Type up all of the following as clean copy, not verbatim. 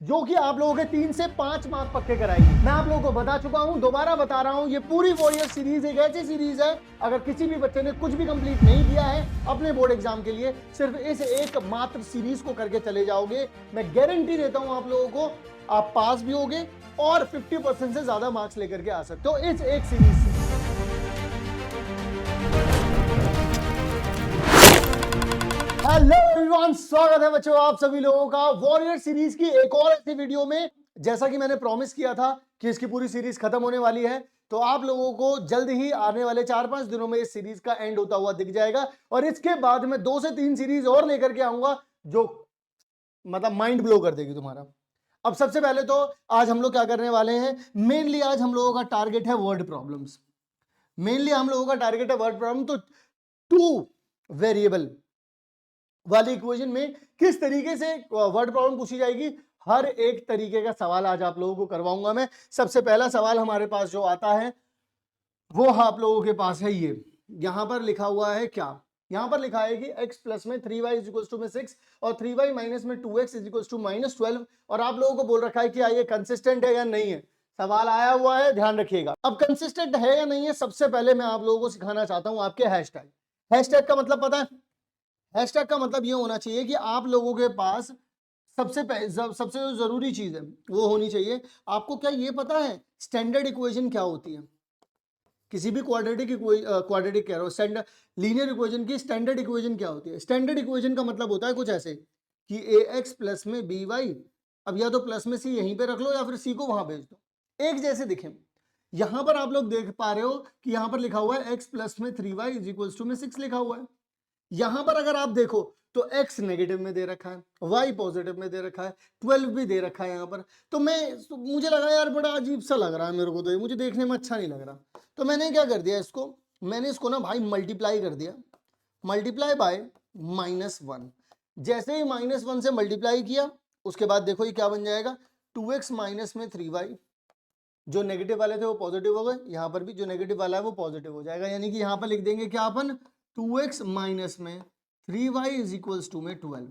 जो कि आप लोगों के 3 से 5 मार्क पक्के कराएगी। मैं आप लोगों को बता चुका हूं, दोबारा बता रहा हूं, ये पूरी वॉरियर सीरीज एक ऐसी सीरीज है, अगर किसी भी बच्चे ने कुछ भी कंप्लीट नहीं किया है अपने बोर्ड एग्जाम के लिए, सिर्फ इस एक मात्र सीरीज को करके चले जाओगे, मैं गारंटी देता हूं आप लोगों को, आप पास भी होगे और 50% से ज्यादा मार्क्स लेकर के आ सकते हो इस एक सीरीज से। हेलो एवरीवन, स्वागत है बच्चों आप सभी लोगों का वॉरियर सीरीज की एक और ऐसी वीडियो में। जैसा कि मैंने प्रॉमिस किया था कि इसकी पूरी सीरीज खत्म होने वाली है, तो आप लोगों को जल्द ही आने वाले 4-5 दिनों में इस सीरीज का एंड होता हुआ दिख जाएगा और इसके बाद मैं 2 से 3 सीरीज और लेकर के आऊंगा जो मतलब माइंड ब्लो कर देगी तुम्हारा। अब सबसे पहले तो आज हम लोग क्या करने वाले हैं, मेनली आज हम लोगों का टारगेट है वर्ड प्रॉब्लम्स। मेनली हम लोगों का टारगेट है वर्ड प्रॉब्लम। तो 2 वेरिएबल वाली इक्वेशन में किस तरीके से वर्ड प्रॉब्लम पूछी जाएगी, हर एक तरीके का सवाल आज आप लोगों को करवाऊंगा मैं। सबसे पहला सवाल हमारे पास जो आता है वो आप लोगों के पास है ये, यहां पर लिखा हुआ है क्या, यहां पर लिखा है कि x प्लस में 3y इज इक्वल टू में 6 और 3y माइनस में 2x is equal to minus 12 और आप लोगों को बोल रखा है कि ये कंसिस्टेंट है या नहीं है। सवाल आया हुआ है, ध्यान रखिएगा। अब कंसिस्टेंट है या नहीं है, सबसे पहले मैं आप लोगों को सिखाना चाहता हूं आपके हैशटैग। हैशटैग का मतलब पता है? हैशटैग का मतलब ये होना चाहिए कि आप लोगों के पास सबसे जो जरूरी चीज है वो होनी चाहिए। आपको क्या ये पता है स्टैंडर्ड इक्वेशन क्या होती है? किसी भी क्वाड्रेटिक कह रहा हूं, स्टैंडर्ड लीनियर इक्वेशन की स्टैंडर्ड इक्वेशन क्या होती है? स्टैंडर्ड इक्वेशन का मतलब होता है कुछ ऐसे कि ए एक्स प्लस में बी वाई, अब या तो प्लस में सी यहीं पे रख लो या फिर सी को वहां भेज दो, एक जैसे दिखे। यहां पर आप लोग देख पा रहे हो कि यहां पर लिखा हुआ है एक्स प्लस में 3y इज इक्वल टू में 6 लिखा हुआ है। यहां पर अगर आप देखो तो x नेगेटिव में दे रखा है, y पॉजिटिव में दे रखा है, 12 भी दे रखा है यहां पर। तो मुझे लगा यार बड़ा अजीब सा लग रहा है मेरे को, तो ये मुझे देखने में अच्छा नहीं लग रहा। तो मैंने क्या कर दिया इसको, मैंने इसको ना भाई मल्टीप्लाई कर दिया, मल्टीप्लाई बाय -1। जैसे ही -1 से मल्टीप्लाई किया उसके बाद देखो ये क्या बन जाएगा, 2x माइनस में 3y, जो नेगेटिव वाले थे वो पॉजिटिव हो गए, यहां पर भी जो नेगेटिव वाला है वो पॉजिटिव हो जाएगा, यानी कि यहां पर लिख देंगे क्या अपन, 2x माइनस में 3y इज इक्वल्स टू में 12।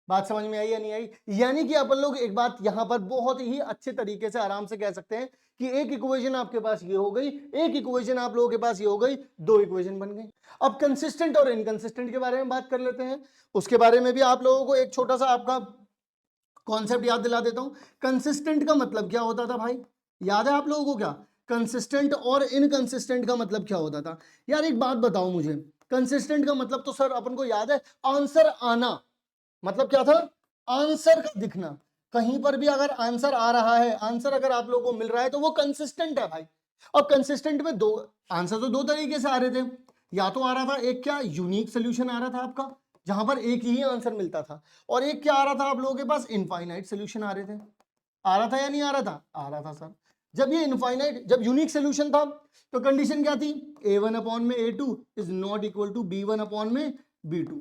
बात समझ में आई या नहीं आई? यानी कि अपन लोग एक बात यहां पर बहुत ही अच्छे तरीके से आराम से कह सकते हैं कि एक इक्वेशन आपके पास ये हो गई, एक इक्वेशन आप लोगों के पास ये हो गई, 2 इक्वेशन बन गई। अब कंसिस्टेंट और इनकंसिस्टेंट के बारे में बात कर लेते हैं। उसके बारे में भी आप लोगों को एक छोटा सा आपका कॉन्सेप्ट याद दिला देता हूं। कंसिस्टेंट का मतलब क्या होता था भाई, याद है आप लोगों को क्या? कंसिस्टेंट और इनकंसिस्टेंट का मतलब क्या होता था? यार एक बात बताओ मुझे, कंसिस्टेंट का मतलब तो सर अपन को याद है, आंसर आना। मतलब क्या था? आंसर का दिखना। कहीं पर भी अगर आंसर आ रहा है, आंसर अगर आप लोगों को मिल रहा है तो वो कंसिस्टेंट है भाई। और कंसिस्टेंट में दो आंसर तो दो तरीके से आ रहे थे, या तो आ रहा था एक क्या यूनिक सोल्यूशन आ रहा था आपका जहां पर एक ही आंसर मिलता था, और एक क्या आ रहा था आप लोगों के पास, इनफाइनाइट सोल्यूशन आ रहे थे। आ रहा था या नहीं आ रहा था? आ रहा था सर। जब ये इनफाइनाइट, जब यूनिक सोल्यूशन था तो कंडीशन क्या थी, a1 अपॉन में a2 is not equal to b1 upon में b2।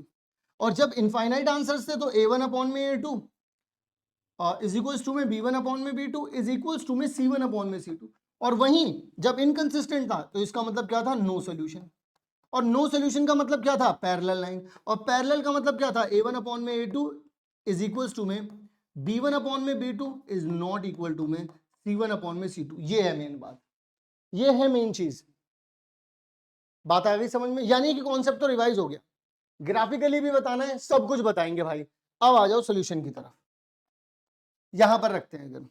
और जब इनफाइनाइट आंसर्स थे तो a1 अपॉन में a2 इज इक्वल्स टू में b1 अपॉन में b2 इज इक्वल्स टू में c1 अपॉन में c2। और वहीं जब इनकंसिस्टेंट था तो इसका मतलब क्या था, नो सोल्यूशन। और नो सोल्यूशन का मतलब क्या था, पैरेलल लाइन। और पैरेलल का मतलब क्या था, a1 अपॉन में a2 इज इक्वल्स टू में b1 अपॉन में b2 is not equal to में c1 अपॉन में c2। ये है मेन बात, ये है मेन चीज। बात आ गई समझ में? यानी कि कॉन्सेप्ट तो रिवाइज हो गया, ग्राफिकली भी बताना है, सब कुछ बताएंगे भाई। अब आ जाओ सोल्यूशन की तरफ, यहां पर रखते हैं अगर,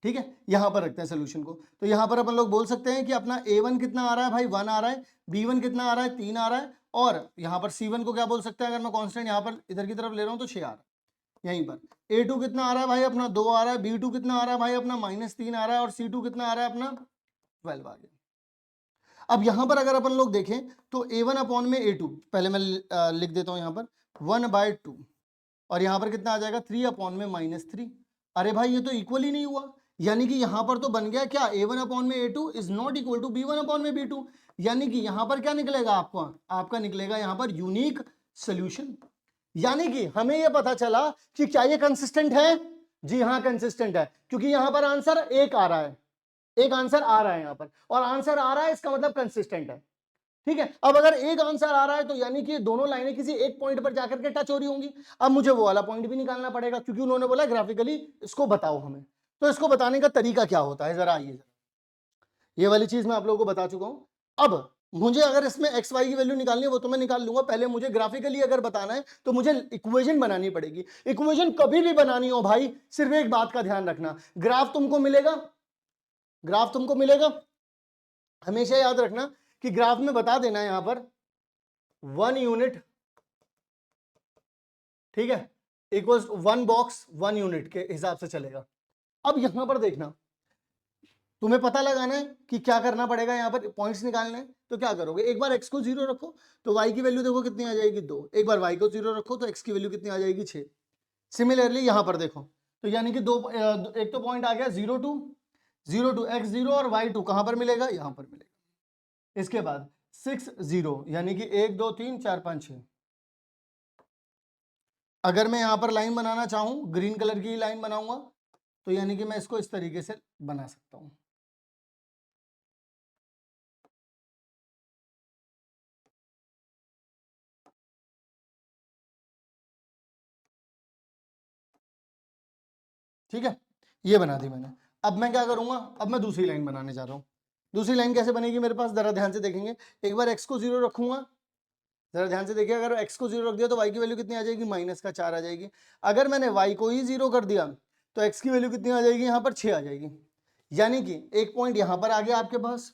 ठीक है, यहां पर रखते हैं सोल्यूशन को। तो यहां पर अपन लोग बोल सकते हैं कि अपना a1 कितना आ रहा है भाई, 1 आ रहा है, b1 कितना आ रहा है, 3 आ रहा है, और यहां पर c1 को क्या बोल सकते हैं, अगर मैं कांस्टेंट यहां पर इधर की तरफ ले रहा हूं तो 6 आ रहा है। यहीं पर a2 कितना आ रहा है भाई अपना, 2 आ रहा है, b2 कितना आ रहा है भाई अपना, -3 आ रहा है, और c2 कितना आ रहा है अपना, 12 आ गया। अब यहां पर अगर अपन लोग देखें तो a1 अपॉन में a2, पहले मैं लिख देता हूं यहां पर 1/2, और यहां पर कितना आ जाएगा, 3 अपॉन में -3। अरे भाई ये तो इक्वल ही नहीं हुआ, यानी कि यहां पर तो बन गया क्या, a1 अपॉन में a2 is not equal to b1 upon में b2। यानी कि यहां पर क्या निकलेगा आपका, आपका निकलेगा यहां पर यूनिक सोल्यूशन। यानी कि हमें यह पता चला कि क्या ये कंसिस्टेंट है? जी हां कंसिस्टेंट है, क्योंकि यहां पर आंसर एक आ रहा है, एक आंसर आ रहा है यहां पर, और आंसर आ रहा है इसका मतलब कंसिस्टेंट है। ठीक है। अब अगर एक आंसर आ रहा है तो यानी कि दोनों लाइनें किसी एक पॉइंट पर जाकर के टच हो रही होंगी। अब मुझे वो वाला पॉइंट भी निकालना पड़ेगा क्योंकि उन्होंने बोला ग्राफिकली इसको बताओ हमें। तो इसको बताने का तरीका क्या होता है, जरा आइए, ये वाली चीज मैं आप लोगों को बता चुका हूं। अब मुझे अगर इसमें एक्स वाई की वैल्यू निकालनी है वो तो मैं निकाल लूंगा, पहले मुझे ग्राफिकली अगर बताना है तो मुझे इक्वेशन बनानी पड़ेगी। इक्वेशन कभी भी बनानी हो भाई, सिर्फ एक बात का ध्यान रखना, ग्राफ तुमको मिलेगा, ग्राफ तुमको मिलेगा, हमेशा याद रखना कि ग्राफ में बता देना यहां पर 1 यूनिट, ठीक है, इक्वल्स 1 बॉक्स 1 यूनिट के हिसाब से चलेगा। अब यहां पर देखना, तुम्हें पता लगाना है कि क्या करना पड़ेगा, यहां पर पॉइंट्स निकालने हैं। तो क्या करोगे, एक बार x को 0 रखो तो y की वैल्यू देखो कितनी आ जाएगी 2, एक बार y को 0 रखो तो x की वैल्यू कितनी आ जाएगी 6। सिमिलरली यहां पर देखो तो यानी कि एक तो पॉइंट आ गया 0 2 x0 और y2 कहां पर मिलेगा, यहां पर मिलेगा। इसके बाद 6 0 यानी कि 1 2 3 4 5 6। अगर मैं यहां पर लाइन बनाना चाहूं, ग्रीन कलर की लाइन बनाऊंगा तो यानी कि मैं इसको इस तरीके से बना सकता हूं। ठीक है, ये बना दी मैंने। अब मैं क्या करूंगा, अब मैं दूसरी लाइन बनाने जा रहा हूं। दूसरी लाइन कैसे बनेगी मेरे पास, जरा ध्यान से देखेंगे। एक बार x को 0 रखूंगा, जरा ध्यान से देखिए, अगर x को 0 रख दिया तो y की वैल्यू कितनी आ जाएगी, -4 आ जाएगी। अगर मैंने y को ही 0 कर दिया तो x की वैल्यू कितनी आ जाएगी, यहां पर 6 आ जाएगी। यानी कि एक पॉइंट यहां पर आ गया आपके पास,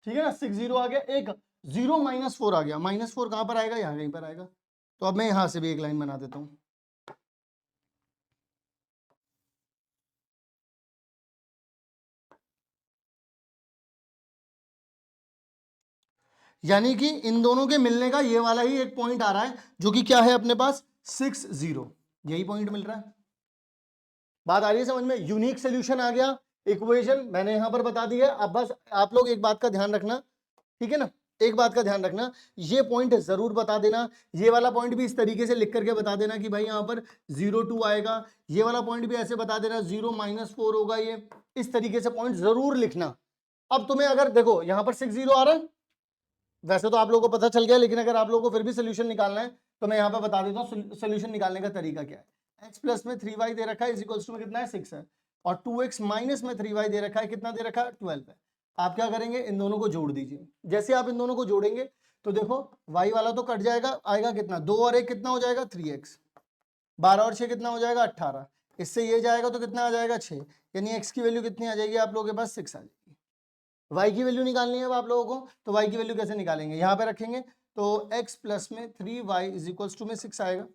ठीक है ना, 6 0 आ गया, एक 0 -4 आ गया, -4 कहां पर आएगा, यहां कहीं पर आएगा। तो अब मैं यहां से भी एक लाइन बना देता हूं। यानी कि इन दोनों के मिलने का ये वाला ही एक पॉइंट आ रहा है जो कि क्या है अपने पास 6 0, यही पॉइंट मिल रहा है। बात आ रही है समझ में, यूनिक सोल्यूशन आ गया। इक्वेशन मैंने यहां पर बता दी है। अब बस आप लोग एक बात का ध्यान रखना, ठीक है ना, एक बात का ध्यान रखना, ये पॉइंट जरूर बता देना। ये वाला पॉइंट भी इस तरीके से लिख करके बता देना कि भाई यहां पर 0 2 आएगा। ये वाला पॉइंट भी ऐसे बता देना 0 -4 होगा, ये इस तरीके से पॉइंट जरूर लिखना। अब तुम्हें अगर देखो यहां पर 6 0 आ रहा है, वैसे तो आप लोगों को पता चल गया, लेकिन अगर आप लोगों को फिर भी सोल्यूशन निकालना है तो मैं यहाँ पे बता देता हूँ सोल्यूशन निकालने का तरीका क्या है। x प्लस में 3y दे रखा है इज इक्वल्स टू में कितना है 6 है, और 2x माइनस में 3y दे रखा है, कितना दे रखा है 12 है। आप क्या करेंगे, इन दोनों को जोड़ दीजिए। जैसे आप इन दोनों को जोड़ेंगे तो देखो y वाला तो कट जाएगा, आएगा कितना 2 और 1 कितना हो जाएगा 3x, 12 और 6 कितना हो जाएगा 18, इससे ये जाएगा तो कितना आ जाएगा 6, यानी x की वैल्यू कितनी आ जाएगी आप लोगों के पास 6 आ जाएगी। y की वैल्यू निकालनी है अब आप लोगों को, तो y की वैल्यू कैसे निकालेंगे, यहाँ पे रखेंगे तो x प्लस में 3y इज इक्वल्स टू में 6 आएगा।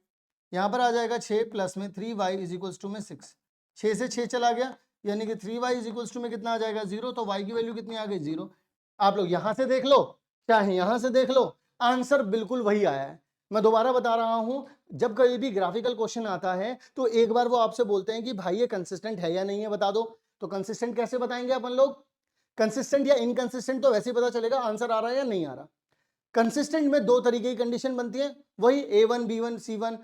यहाँ पर आ जाएगा 6 प्लस में 3y इज इक्वल्स टू में 6, 6 से 6 चला गया, यानी कि 3y इज इक्वल्स टू में कितना आ जाएगा 0, तो y की वैल्यू कितनी आ गई 0। आप लोग यहाँ से देख लो चाहे यहाँ से देख लो, आंसर बिल्कुल वही आया है। मैं दोबारा बता रहा हूं, जब कभी भी ग्राफिकल क्वेश्चन आता है तो एक बार वो आपसे बोलते हैं कि भाई ये कंसिस्टेंट है या नहीं है बता दो। तो कंसिस्टेंट कैसे बताएंगे अपन लोग, कंसिस्टेंट या इनकंसिस्टेंट तो वैसे ही पता चलेगा आंसर आ रहा है या नहीं आ रहा। कंसिस्टेंट में दो तरीके की कंडीशन बनती है, वही A1 B1 C1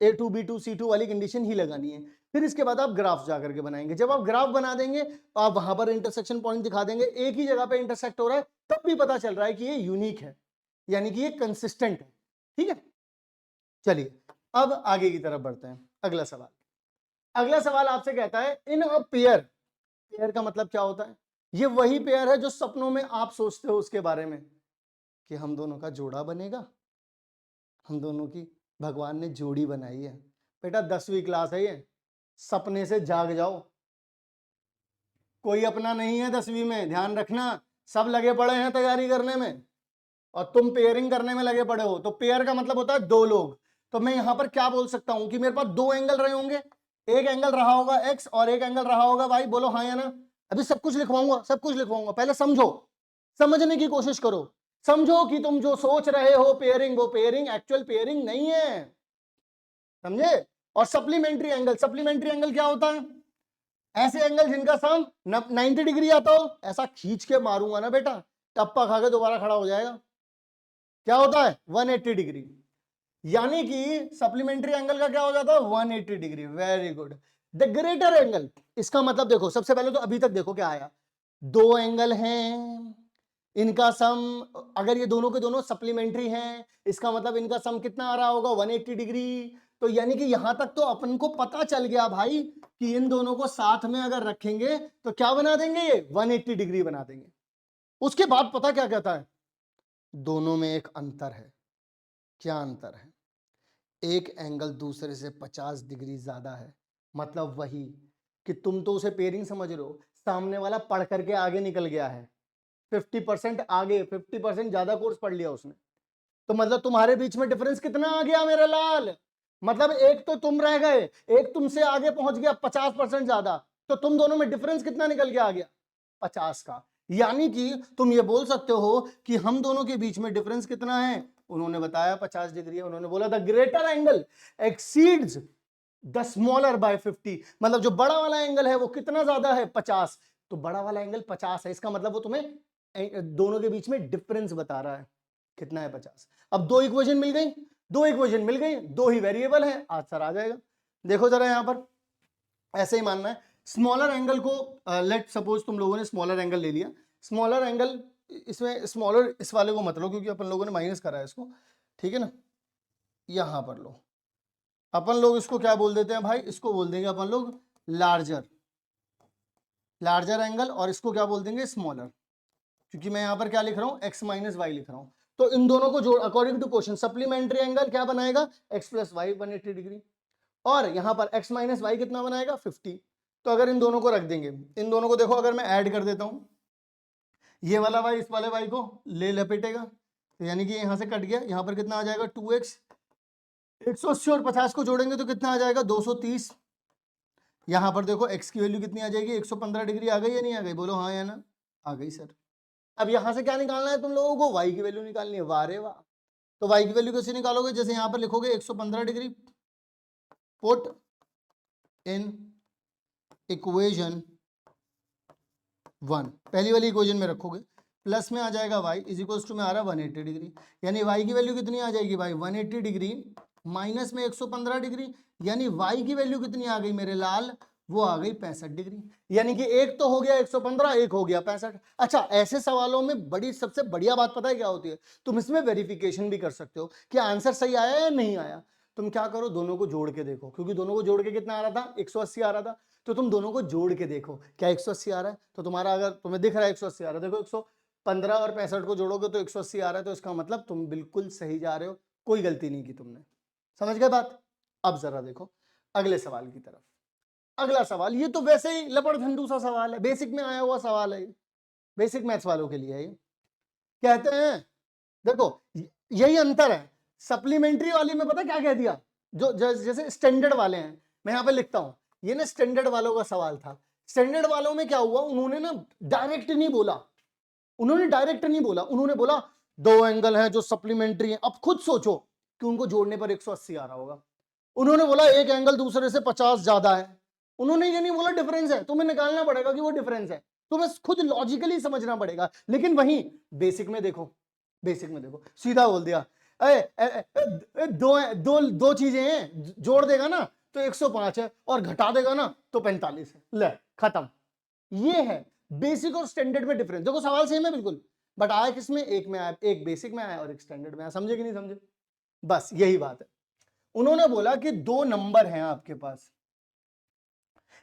A2 B2 C2 वाली कंडीशन ही लगानी है। फिर इसके बाद आप ग्राफ जाकर के बनाएंगे। जब आप ग्राफ बना देंगे तो आप वहां पर इंटरसेक्शन पॉइंट दिखा देंगे, एक ही जगह पे इंटरसेक्ट हो रहा है, तब भी पता चल रहा है कि ये यूनिक है, यानी कि ये कंसिस्टेंट है। ठीक है, चलिए अब आगे की तरफ बढ़ते हैं। अगला सवाल, अगला सवाल आपसे कहता है इन अ पेयर, पेयर का मतलब क्या होता है, ये वही पेयर है जो सपनों में आप सोचते हो उसके बारे में कि हम दोनों का जोड़ा बनेगा, हम दोनों की भगवान ने जोड़ी बनाई है। बेटा 10वीं क्लास है ये, सपने से जाग जाओ, कोई अपना नहीं है 10वीं में, ध्यान रखना, सब लगे पड़े हैं तैयारी करने में और तुम पेयरिंग करने में लगे पड़े हो। तो पेयर का मतलब होता है दो लोग। तो मैं यहां पर क्या बोल सकता हूं कि मेरे पास दो एंगल रहे होंगे, एक एंगल रहा होगा x और एक एंगल रहा होगा y। बोलो हाँ या ना। अभी सब कुछ लिखवाऊंगा, सब कुछ लिखवाऊंगा, पहले समझो, समझने की कोशिश करो, समझो कि तुम जो सोच रहे हो पेयरिंग, वो पेयरिंग एक्चुअल पेयरिंग नहीं है, समझे। और सप्लीमेंट्री एंगल, सप्लीमेंट्री एंगल क्या होता है, ऐसे एंगल जिनका सम 90 डिग्री आता हो, ऐसा खींच के मारूंगा ना बेटा, टप्पा खा के दोबारा खड़ा हो जाएगा। क्या होता है 180 डिग्री, यानी कि सप्लीमेंट्री एंगल का क्या हो जाता है 180 degree. Very good. The greater angle, इसका मतलब देखो सबसे पहले तो अभी तक देखो क्या आया, दो एंगल हैं, इनका सम, अगर ये दोनों के दोनों सप्लीमेंट्री हैं, इसका मतलब इनका सम कितना आ रहा होगा 180 डिग्री। तो यानी कि यहां तक तो अपन को पता चल गया भाई कि इन दोनों को साथ में अगर रखेंगे तो क्या बना देंगे, ये 180 डिग्री बना देंगे। उसके बाद पता क्या कहता है, दोनों में एक अंतर है। क्या अंतर है, एक एंगल दूसरे से 50 डिग्री ज्यादा है। मतलब वही कि तुम तो उसे पेयरिंग समझ रहे हो, सामने वाला पढ़ करके आगे निकल गया है, 50% आगे, 50% ज्यादा कोर्स पढ़ लिया उसने। तो मतलब तुम्हारे बीच में डिफरेंस कितना आ गया मेरे लाल, मतलब एक तो तुम रह गए, एक तुमसे आगे पहुंच गया 50% ज्यादा, तो तुम दोनों में डिफरेंस कितना निकल के आ गया, 50 का। यानी कि तुम ये बोल सकते हो कि हम दोनों के बीच में डिफरेंस कितना है, उन्होंने बताया 50 डिग्री है, उन्होंने बोला the greater angle exceeds the smaller by 50, मतलब जो बड़ा वाला एंगल है वो कितना ज्यादा है, 50। तो बड़ा वाला एंगल 50 है, इसका मतलब वो तुम्हें दोनों के बीच में डिफरेंस बता रहा है, कितना है, 50। अब दो इक्वेशन मिल गई, दो इक्वेशन मिल गई, दो ही वेरिएबल है, आंसर आ जाएगा। देखो जरा यहां पर ऐसे ही मानना है, स्मॉलर एंगल को लेट सपोज तुम लोगों ने स्मॉलर एंगल ले लिया, स्मॉलर एंगल, इसमें स्मॉलर इस वाले को मत लो क्योंकि अपन लोगों ने माइनस करा है इसको, ठीक है ना, यहां पर लो, अपन लोग इसको क्या बोल देते हैं भाई, इसको बोल देंगे अपन लोग लार्जर, लार्जर एंगल, और इसको क्या बोल देंगे, स्मॉलर, क्योंकि मैं यहां पर क्या लिख रहा हूं, x माइनस वाई लिख रहा हूं। तो इन दोनों को जोड़, according to question supplementary angle क्या बनाएगा, x प्लस वाई 180 डिग्री, और यहां पर x माइनस वाई कितना बनाएगा, 50। तो अगर इन दोनों को रख देंगे, इन दोनों को देखो अगर मैं ऐड कर देता हूं, ये वाला y इस वाले y को ले लपेटेगा, तो यानी कि यहां से कट गया, यहां पर कितना आ जाएगा 2x, 180 और 50 को जोड़ेंगे तो कितना आ जाएगा 230। यहां पर देखो x की वैल्यू कितनी आ जाएगी, 115 डिग्री आ गई या नहीं आ गई, बोलो हाँ या ना, आ गई सर। अब यहां से क्या निकालना है तुम लोगों को, y की वैल्यू निकालनी है, वाह रे वाह। तो y की वैल्यू कैसे निकालोगे, जैसे यहां पर लिखोगे 115 डिग्री, पुट इन इक्वेशन 1, पहली वाली इक्वेशन में रखोगे, प्लस में आ जाएगा y इज इक्वल्स टू में आ रहा है 180 डिग्री, यानी y की वैल्यू कितनी आ जाएगी भाई 180 डिग्री माइनस में 115 डिग्री, यानी y की वैल्यू कितनी आ गई मेरे लाल, वो आ गई 65 डिग्री। यानी कि एक तो हो गया 115, एक हो गया 65। अच्छा, ऐसे सवालों में बड़ी सबसे बढ़िया बात पता है क्या होती है, तुम इसमें वेरिफिकेशन भी कर सकते हो कि आंसर सही आया या नहीं आया। तुम क्या करो, दोनों को जोड़ के देखो, क्योंकि दोनों को जोड़ के कितना आ रहा था, 180 आ रहा था, तो तुम दोनों को जोड़ के देखो क्या 180 आ रहा है, तो तुम्हारा अगर तुम्हें दिख रहा है 180 आ रहा है, देखो 115 और 65 को जोड़ोगे तो 180 आ रहा है, तो इसका मतलब तुम बिल्कुल सही जा रहे हो, कोई गलती नहीं की तुमने। समझ गए बात। अब जरा देखो अगले सवाल की तरफ। अगला सवाल, ये तो वैसे ही लपड़धंडू सा सवाल है, बेसिक में आया हुआ सवाल है, बेसिक मैथ्स वालों के लिए है। ये कहते हैं, देखो यही अंतर है, सप्लीमेंट्री वाली में पता क्या कह दिया, जो जैसे स्टैंडर्ड वाले हैं, मैं यहां पे लिखता हूं, ये ना स्टैंडर्ड वालों का सवाल था। स्टैंडर्ड वालों में क्या हुआ, उन्होंने ना डायरेक्ट नहीं बोला, उन्होंने बोला दो एंगल हैं जो सप्लीमेंट्री हैं। अब खुद सोचो कि उनको जोड़ने पर 180 आ रहा होगा, उन्होंने बोला एक एंगल दूसरे से 50 ज्यादा है, उन्होंने ये नहीं बोला डिफरेंस है, तुम्हें निकालना पड़ेगा कि वो डिफरेंस है, तुम्हें खुद लॉजिकली समझना पड़ेगा। लेकिन वहीं बेसिक में देखो, सीधा बोल दिया, दो चीजें हैं, जोड़ देगा ना तो 105 है और घटा देगा ना तो 45 है, ले खत्म। ये है बेसिक और स्टैंडर्ड में डिफरेंस। देखो सवाल सेम है बिल्कुल, बट आया किसमें, एक में आया, एक बेसिक में आया और एक स्टैंडर्ड में आया। समझे कि नहीं समझे, बस यही बात है। उन्होंने बोला कि दो नंबर हैं आपके पास,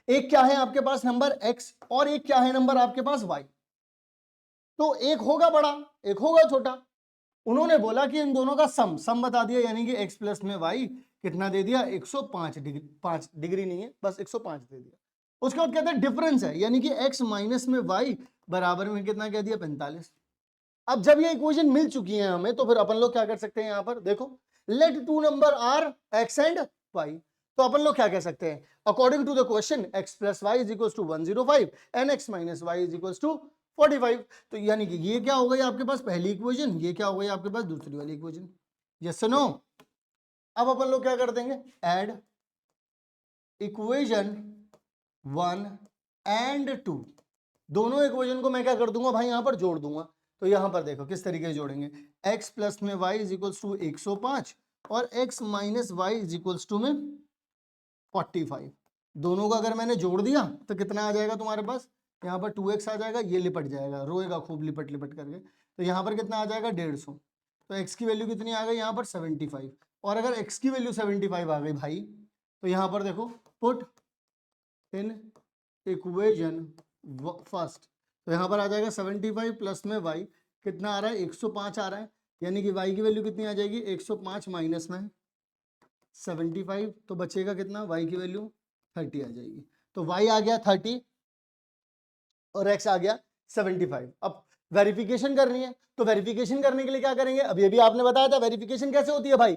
एक क्या है आपके पास नंबर x और एक क्या है नंबर आपके पास y, तो एक होगा बड़ा एक होगा छोटा। उन्होंने बोला कि इन दोनों का सम बता दिया, यानी कि x प्लस में y कितना दे दिया, 105 डिग्री, 5 डिग्री नहीं है बस 105 दे दिया। उसके बाद कहते हैं डिफरेंस है, यानी कि x माइनस में y बराबर में कितना कह दिया, 45। अब जब ये इक्वेशन मिल चुकी है हमें, तो फिर अपन लोग क्या कर सकते हैं, यहां पर देखो, let two number are x and y, तो अपन लोग क्या कह सकते हैं, अकॉर्डिंग टू द क्वेश्चन x plus y is equal to 105 and x minus y is equal to 45। तो यानी कि ये क्या हो गई आपके पास पहली इक्वेशन, ये क्या हो गई आपके पास दूसरी वाली इक्वेशन, यस नो। अब अपन लोग क्या कर देंगे, ऐड इक्वेशन 1 एंड 2, दोनों इक्वेशन को मैं क्या कर दूंगा भाई, यहां पर जोड़ दूंगा। तो यहां पर देखो किस तरीके से जोड़ेंगे, x प्लस में y इज इक्वल टू 105 और x minus y is equal to में 45। दोनों का अगर मैंने जोड़ दिया तो कितना आ जाएगा तुम्हारे पास, यहाँ पर 2x आ जाएगा, ये लिपट जाएगा, रोएगा खूब लिपट लिपट करके, तो यहाँ पर कितना आ जाएगा 150। तो x की वैल्यू कितनी आ गई यहाँ पर 75। और अगर x की वैल्यू 75 आ गई भाई, तो यहाँ पर देखो पुट इन इक्वेशन फर्स्ट, तो यहाँ पर आ जाएगा 75 प्लस में y कितना आ रहा है 105 आ रहा है, यानी कि y की वैल्यू कितनी आ जाएगी 105 माइनस में 75, तो बचेगा कितना y की वैल्यू 30 आ जाएगी। तो y आ गया 30 और x आ गया 75। अब वेरिफिकेशन करनी है, तो वेरिफिकेशन करने के लिए क्या करेंगे, अभी अभी आपने बताया था वेरिफिकेशन कैसे होती है भाई,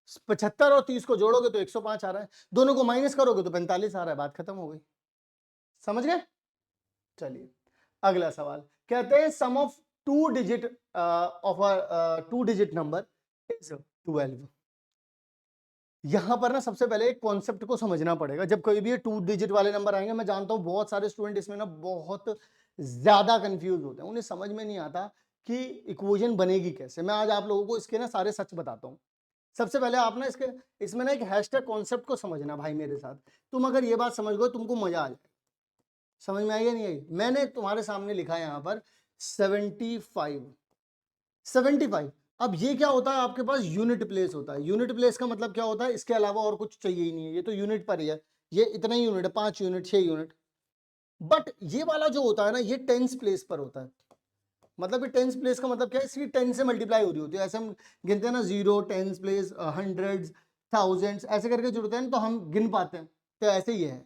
75 और 30 को जोड़ोगे तो 105 आ रहा है, दोनों को माइनस करोगे तो 45 आ रहा है, बात खत्म हो गई। समझ गए? चलिए अगला सवाल, कहते हैं sum of two digit of two digit number is 12। यहां पर ना सबसे पहले एक कॉन्सेप्ट को समझना पड़ेगा। जब कोई भी टू डिजिट वाले नंबर आएंगे, मैं जानता हूं बहुत सारे स्टूडेंट इसमें ना बहुत ज्यादा कंफ्यूज होते हैं, उन्हें समझ में नहीं आता कि इक्वेशन बनेगी कैसे। मैं आज आप लोगों को इसके ना सारे सच बताता हूं। सबसे पहले आप ना इसमें ना एक हैशटैग कॉन्सेप्ट को समझना भाई मेरे साथ। तुम अगर ये बात समझ गए तुमको मजा आ जाए। समझ में आई या नहीं आई? मैंने तुम्हारे सामने लिखा है यहाँ पर 75। अब ये क्या होता है, आपके पास यूनिट प्लेस होता है। यूनिट प्लेस का मतलब क्या होता है, इसके अलावा और कुछ चाहिए ही नहीं है, ये तो यूनिट पर ही है, ये इतना ही यूनिट है, 5 यूनिट 6 यूनिट। बट ये वाला जो होता है ना, ये टेंस प्लेस पर होता है। मतलब ये टेंस प्लेस का मतलब क्या है, इसकी 10 से मल्टीप्लाई हो रही होती है। ऐसे हम गिनते हैं ना, 0 टेंस प्लेस, हंड्रेड्स, थाउजेंड्स, ऐसे करके जुड़ते हैं तो हम गिन पाते हैं, तो ऐसे ही है।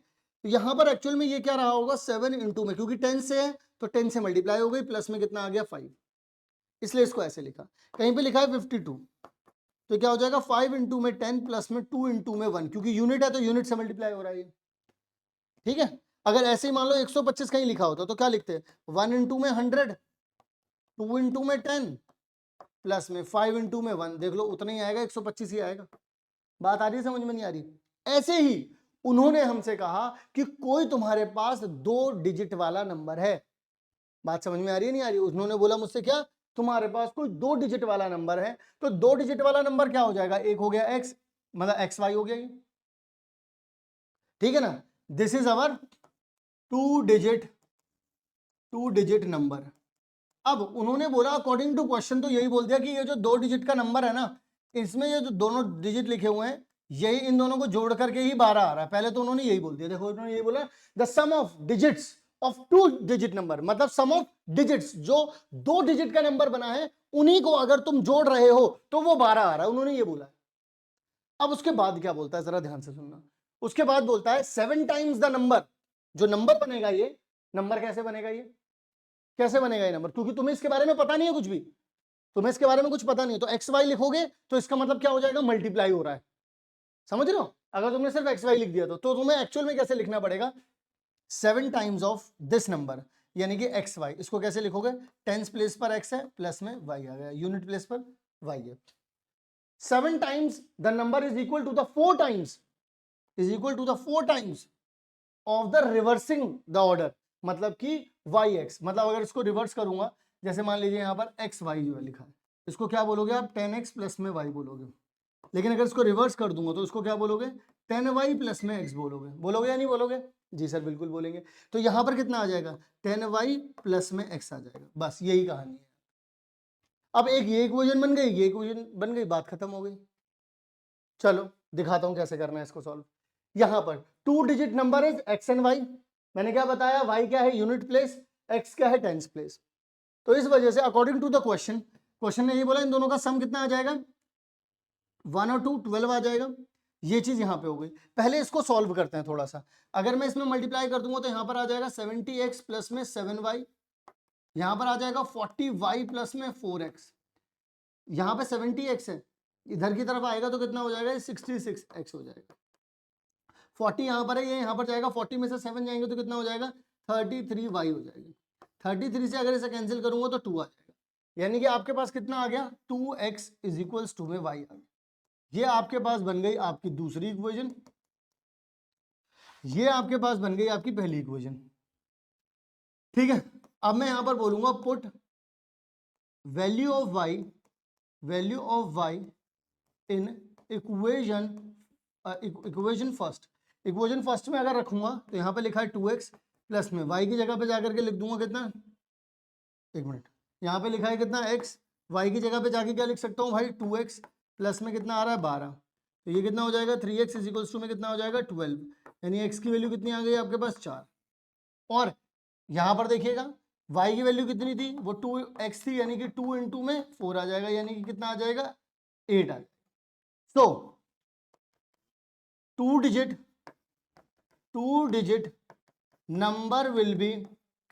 तो यहाँ पर एक्चुअल में ये क्या रहा होगा 7 इंटू में, क्योंकि 10 से है तो 10 से मल्टीप्लाई हो गई, प्लस में कितना आ गया 5, इसलिए इसको ऐसे लिखा। कहीं पे लिखा है 52, तो क्या हो जाएगा 5 इंटू में 10 प्लस में 2 इंटू में 1, क्योंकि यूनिट है तो यूनिट से मल्टीप्लाई हो रहा है। ठीक है, अगर ऐसे ही मान लो 125 कहीं लिखा होता तो क्या लिखते, 1 इंटू में 100, 2 इंटू में 10 प्लस में 5 इंटू में 1, देख लो उतना ही आएगा, 125 ही आएगा। बात आ रही है, समझ में नहीं आ रही? ऐसे ही उन्होंने हमसे कहा कि कोई तुम्हारे पास 2 डिजिट वाला नंबर है। बात समझ में आ रही है नहीं आ रही? उन्होंने बोला मुझसे क्या, तुम्हारे पास कोई 2 डिजिट वाला नंबर है, तो 2 डिजिट वाला नंबर क्या हो जाएगा, एक हो गया x, मतलब xy हो गया ये। ठीक है ना, this is our to digit number. अब उन्होंने बोला अकॉर्डिंग टू क्वेश्चन, तो यही बोल दिया कि ये जो 2 डिजिट का नंबर है ना, इसमें ये जो दोनों डिजिट लिखे हुए हैं, यही इन दोनों को जोड़ करके ही 12 आ रहा है। पहले तो उन्होंने यही बोल दिया, देखो उन्होंने यही बोला the sum of digits of 2 digit number, मतलब सम ऑफ डिजिट्स, जो 2 डिजिट का नंबर बना है उन्हीं को अगर तुम जोड़ रहे हो तो वो 12 आ रहा है, उन्होंने ये बोला। अब उसके बाद क्या बोलता है, जरा ध्यान से सुनना। उसके बाद बोलता है 7 टाइम्स द नंबर। जो नंबर बनेगा, ये नंबर कैसे बनेगा, ये कैसे बनेगा ये नंबर, क्योंकि तुम्हें इसके बारे में पता नहीं है कुछ भी, तुम्हें इसके बारे में कुछ पता नहीं है। तो एक्स वाई लिखोगे तो इसका मतलब क्या हो जाएगा, मल्टीप्लाई हो रहा है। समझ रहे हो? अगर तुमने सिर्फ एक्स वाई लिख दिया तो तुम्हें एक्चुअल में कैसे लिखना पड़ेगा, 7 टाइम्स ऑफ दिस नंबर, यानी कि एक्स वाई। इसको कैसे लिखोगे, टेंस प्लेस पर एक्स है, प्लस में वाई आ गया, यूनिट प्लेस पर वाई है। 7 times the number is equal to the 4 times, is equal to the 4 times of the reversing the order, मतलब कि वाई एक्स। मतलब अगर इसको रिवर्स करूंगा, जैसे मान लीजिए यहाँ पर एक्स वाई जो है लिखा है, इसको क्या बोलोगे आप, 10x प्लस में वाई बोलोगे। लेकिन अगर इसको रिवर्स कर दूंगा तो इसको क्या बोलोगे, 10y प्लस में x बोलोगे। बोलोगे या नहीं बोलोगे? जी सर बिल्कुल बोलेंगे। तो यहां पर कितना आ जाएगा, 10y प्लस में x आ जाएगा। बस यही कहानी है। अब एक ये इक्वेशन बन गई, ये इक्वेशन बन गई, बात खत्म हो गई। चलो दिखाता हूं कैसे करना है इसको सॉल्व। यहां पर 2 digit number is x and y। मैंने क्या बताया, y क्या है यूनिट प्लेस, x क्या है टेंस प्लेस। तो इस वजह से अकॉर्डिंग टू द क्वेश्चन ने ये बोला इन दोनों का सम कितना आ जाएगा, 1 और 2 12 आ जाएगा। ये चीज यहां पे हो गई। पहले इसको सॉल्व करते हैं थोड़ा सा। अगर मैं इसमें मल्टीप्लाई कर दूंगा तो यहां पर आ जाएगा 70x प्लस में 7y, यहां पर आ जाएगा 40y प्लस में 4x। यहां पे 70x है, इधर की तरफ आएगा तो कितना हो जाएगा, 66x हो जाएगा। 40 यहां पर है, ये यहां पर जाएगा, 40 में से 7 जाएंगे तो कितना हो जाएगा, 33y हो जाएगी। 33 से अगर इसे कैंसिल करूंगा तो 2 आ जाएगा, यानी कि आपके पास कितना आ गया, 2x इज इक्वल्स टू में y आ गया। ये आपके पास बन गई आपकी दूसरी इक्वेशन, ये आपके पास बन गई आपकी पहली इक्वेशन। ठीक है, अब मैं यहां पर बोलूंगा put value of y in equation first. Equation first में अगर रखूंगा तो यहां पे लिखा है 2x प्लस में y की जगह पे जाकर के लिख दूंगा कितना, एक मिनट, यहाँ पे लिखा है कितना x, y की जगह पे जाके क्या लिख सकता हूँ भाई 2x प्लस में कितना आ रहा है 12, तो ये कितना हो जाएगा 3x इज इक्वल्स टू में कितना हो जाएगा 12, यानी x की वैल्यू कितनी आ गई आपके पास 4। और यहाँ पर देखिएगा y की वैल्यू कितनी थी, वो 2x थी, यानी कि 2 इंटू में 4 आ जाएगा, यानी कि कितना आ जाएगा 8 आ जाएगा। So two digit number will be,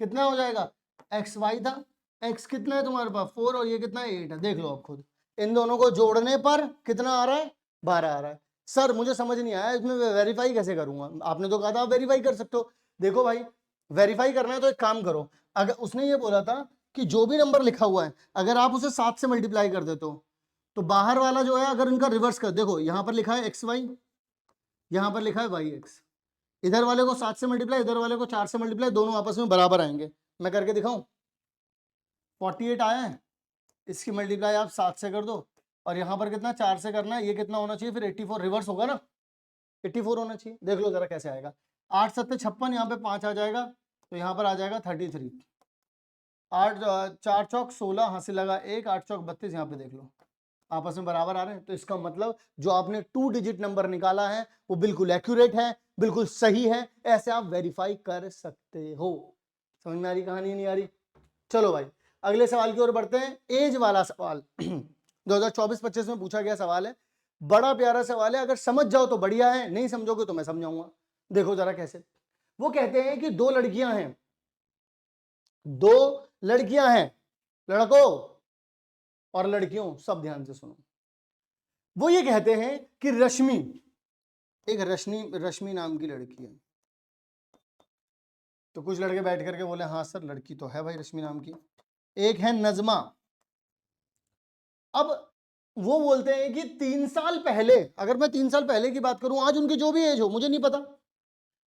कितना हो जाएगा, एक्स वाई था, एक्स कितना है तुम्हारे पास 4 और ये कितना है 8 है, देख लो आप खुद, इन दोनों को जोड़ने पर कितना आ रहा है 12 आ रहा है। सर मुझे समझ नहीं आया इसमें वेरीफाई कैसे करूंगा, आपने तो कहा था आप वेरीफाई कर सकते हो। देखो भाई वेरीफाई करना है तो एक काम करो, अगर उसने ये बोला था कि जो भी नंबर लिखा हुआ है अगर आप उसे 7 से मल्टीप्लाई कर देते हो तो बाहर वाला जो है अगर इनका रिवर्स कर, देखो यहां पर लिखा है एक्स वाई, यहां पर लिखा है वाई एक्स, इधर वाले को 7 से मल्टीप्लाई, इधर वाले को 4 से मल्टीप्लाई, दोनों आपस में बराबर आएंगे। मैं करके दिखाऊं, 48 आया है, इसकी मल्टीप्लाई आप 7 से कर दो और यहां पर कितना 4 से करना है, ये कितना होना चाहिए फिर 84, रिवर्स होगा ना, 84 होना चाहिए। देख लो जरा कैसे आएगा, 8 7 56, यहाँ पे 5 आ जाएगा तो यहाँ पर आ जाएगा 33, 8 4 चौक 16, हाथ से लगा 1, 8 चौक 32, यहाँ पे देख लो आपस में बराबर आ रहे हैं। तो इसका मतलब जो आपने 2 डिजिट नंबर निकाला है वो बिल्कुल एक्यूरेट है, बिल्कुल सही है, ऐसे आप वेरीफाई कर सकते हो। समझ में आ रही कहानी, नहीं आ रही? चलो भाई अगले सवाल की ओर बढ़ते हैं, एज वाला सवाल 2024-25 में पूछा गया सवाल है, बड़ा प्यारा सवाल है, अगर समझ जाओ तो बढ़िया है, नहीं समझोगे तो मैं समझाऊंगा। देखो जरा कैसे, वो कहते हैं कि दो लड़कियां हैं, लड़कों और लड़कियों सब ध्यान से सुनो। वो ये कहते हैं कि रश्मि, एक रश्मि नाम की लड़की है, तो कुछ लड़के बैठ करके बोले हाँ सर लड़की तो है भाई रश्मि नाम की। एक है नजमा, अब वो बोलते हैं कि 3 साल पहले, अगर मैं 3 साल पहले की बात करूं, आज उनकी जो भी एज हो मुझे नहीं पता,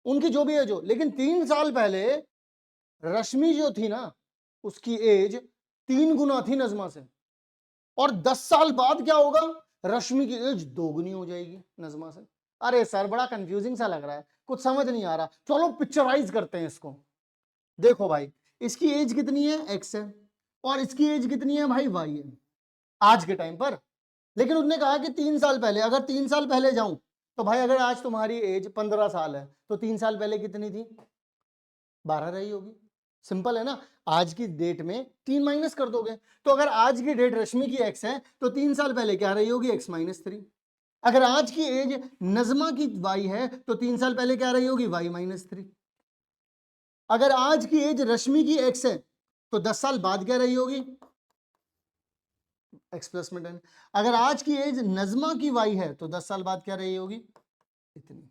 उनकी जो भी एज हो, लेकिन 3 साल पहले रश्मि जो थी ना उसकी एज 3 गुना थी नजमा से, और 10 साल बाद क्या होगा, रश्मि की एज 2 गुनी हो जाएगी नजमा से। अरे सर बड़ा कंफ्यूजिंग सा लग रहा है, कुछ समझ नहीं आ रहा, चलो पिक्चराइज करते हैं इसको। देखो भाई इसकी एज कितनी है एक्स है और इसकी एज कितनी है भाई वाई है आज के टाइम पर, लेकिन उसने कहा कि 3 साल पहले, अगर 3 साल पहले जाऊं तो भाई अगर आज तुम्हारी एज 15 साल है तो 3 साल पहले कितनी थी, 12 रही होगी। सिंपल है ना, आज की डेट में 3 माइनस कर दोगे, तो अगर आज की डेट रश्मि की एक्स है तो 3 साल पहले क्या रही होगी, एक्स माइनस 3। अगर आज की एज नजमा की वाई है तो 3 साल पहले क्या रही होगी, वाई माइनस 3। अगर आज की एज रश्मि की एक्स है तो 10 साल बाद क्या रही होगी, एक्स प्लस में 10। अगर आज की एज नजमा की वाई है तो 10 साल बाद क्या रही होगी, इतनी।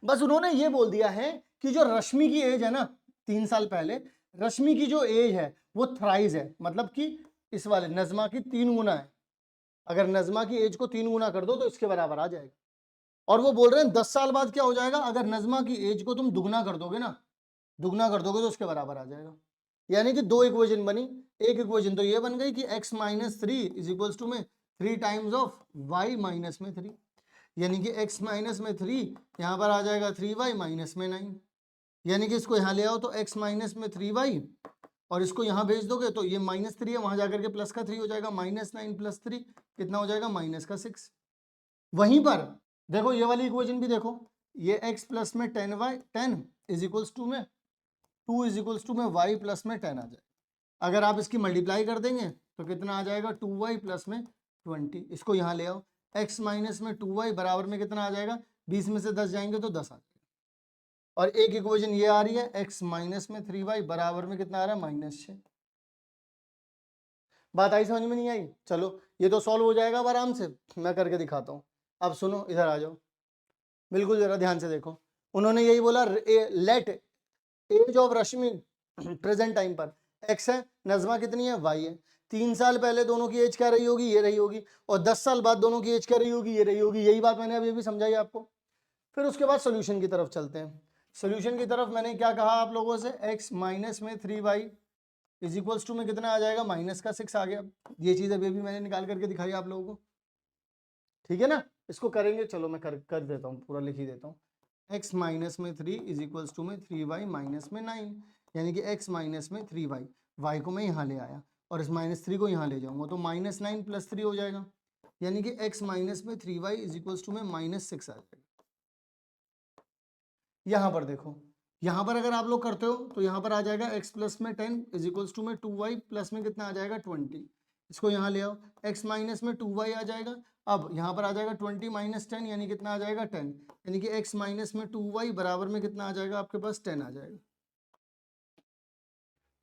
बस उन्होंने ये बोल दिया है कि जो रश्मि की एज है ना 3 साल पहले, रश्मि की जो एज है वो थ्राइज है, मतलब कि इस वाले नजमा की 3 गुना है। अगर नजमा की एज को 3 गुना कर दो तो इसके बराबर आ जाएगा। और वो बोल रहे हैं 10 साल बाद क्या हो जाएगा, अगर नजमा की एज को तुम दुगना कर दोगे ना, दुगना कर दोगे तो उसके बराबर आ जाएगा। यानी कि 2 इक्वेशन बनी, एक इक्वेशन तो ये बन गई कि x minus 3 is equals to में 3 टाइम्स ऑफ y माइनस में 3, यानी कि x माइनस में 3 यहाँ पर आ जाएगा 3y माइनस में 9, यानी कि इसको यहाँ ले आओ तो x माइनस में 3y और इसको यहाँ भेज दोगे तो ये माइनस 3 है, वहां जाकर के प्लस का 3 हो जाएगा, माइनस 9 प्लस 3 कितना हो जाएगा, माइनस का 6। वहीं पर देखो ये वाली इक्वेशन भी देखो, ये x प्लस में 10 इज इक्वल्स टू में 2 इज इक्वल्स टू में y प्लस में 10 आ जाएगा। अगर आप इसकी मल्टीप्लाई कर देंगे तो कितना आ जाएगा, 2y प्लस में 20। इसको यहाँ ले आओ, x माइनस में 2y बराबर में कितना आ जाएगा, 20 में से 10 जाएंगे तो 10 आ जाएगा। और एक इक्वेशन ये आ रही है x माइनस में 3y बराबर में कितना आ रहा है, -6। बात आई समझ में, नहीं आई? चलो ये तो सॉल्व हो जाएगा अब आराम से, मैं करके दिखाता हूँ। अब सुनो इधर आ जाओ, बिल्कुल जरा ध्यान से देखो। उन्होंने यही बोला let age of Rashmi present time पर x है, नजमा कितनी है, y है। 3 साल पहले दोनों की एज क्या रही होगी, ये रही होगी, और 10 साल बाद दोनों की एज क्या रही होगी, ये रही होगी। यही बात मैंने अभी भी समझाई आपको। फिर उसके बाद सोल्यूशन की तरफ चलते हैं। सोल्यूशन की तरफ मैंने क्या कहा आप लोगों से, x माइनस में 3y इज इक्वल्स टू में कितना आ जाएगा, माइनस का 6 आ गया। ये चीज अभी भी मैंने निकाल करके दिखाई आप लोगों को, ठीक है ना? इसको करेंगे, चलो मैं कर देता हूँ, पूरा लिख ही देता हूँ। x माइनस में 3 इज इक्वल्स टू में 3y माइनस में 9, यानी कि x माइनस में 3y, वाई को मैं यहाँ ले आया और इस -3 को यहाँ ले जाऊंगा तो -9 + 3 हो जाएगा, यानी कि x माइनस में 3y इज इक्वल्स टू में -6 आ जाएगा। यहां पर देखो, यहां पर अगर आप लोग करते हो तो यहां पर आ जाएगा x प्लस में 10 इज इक्वल्स टू में 2y प्लस में कितना आ जाएगा 20। इसको यहां ले आओ, x माइनस में 2y आ जाएगा। अब यहां पर आ जाएगा 20 माइनस 10 यानी कितना आ जाएगा 10, यानी कि x माइनस में 2y बराबर में कितना आ जाएगा आपके पास 10 आ जाएगा।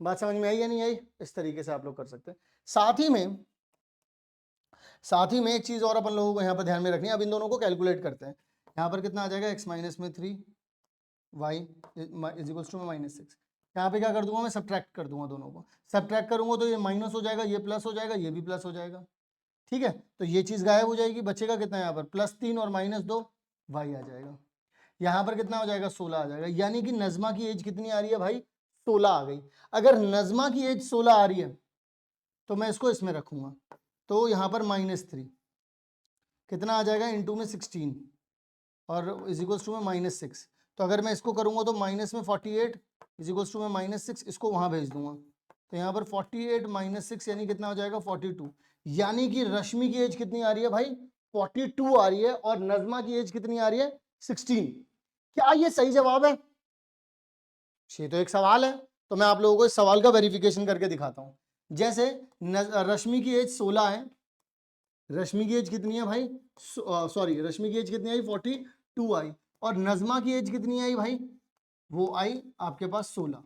बात समझ में आई या नहीं आई? इस तरीके से आप लोग कर सकते हैं। साथ ही में एक चीज और अपन लोगों को यहाँ पर ध्यान में रखनी है। अब इन दोनों को कैलकुलेट करते हैं। यहाँ पर कितना आ जाएगा x माइनस में 3 y इज इक्वल्स टू में -6। यहाँ पे क्या कर दूंगा मैं, सब्ट्रैक्ट कर दूंगा दोनों को। सब्ट्रैक्ट करूंगा तो ये माइनस हो जाएगा, ये प्लस हो जाएगा, ये भी प्लस हो जाएगा। ठीक है, तो ये चीज गायब हो जाएगी, बचेगा कितना यहाँ पर +3 और -2 y आ जाएगा। यहाँ पर कितना हो जाएगा 16 आ जाएगा, यानी कि नजमा की एज कितनी आ रही है भाई 16 आ गई। अगर नजमा की एज 16 आ रही है तो मैं इसको इसमें रखूंगा, तो यहाँ पर -3 कितना आ जाएगा इंटू में 16 और इज इक्वल्स टू में -6। तो अगर मैं इसको करूंगा तो माइनस में 48 इज इक्वल्स टू में -6, इसको वहां भेज दूंगा तो यहाँ पर 48 - 6 यानी कितना हो जाएगा 42। यानी कि रश्मि की एज कितनी आ रही है भाई 42 आ रही है और नजमा की एज कितनी आ रही है 16। क्या ये सही जवाब है? ये तो एक सवाल है, तो मैं आप लोगों को इस सवाल का वेरिफिकेशन करके दिखाता हूं। जैसे रश्मि की एज 16 है, रश्मि की एज कितनी है भाई, सॉरी रश्मि की एज कितनी आई 42 आई, और नजमा की एज कितनी आई भाई, वो आई आपके पास 16।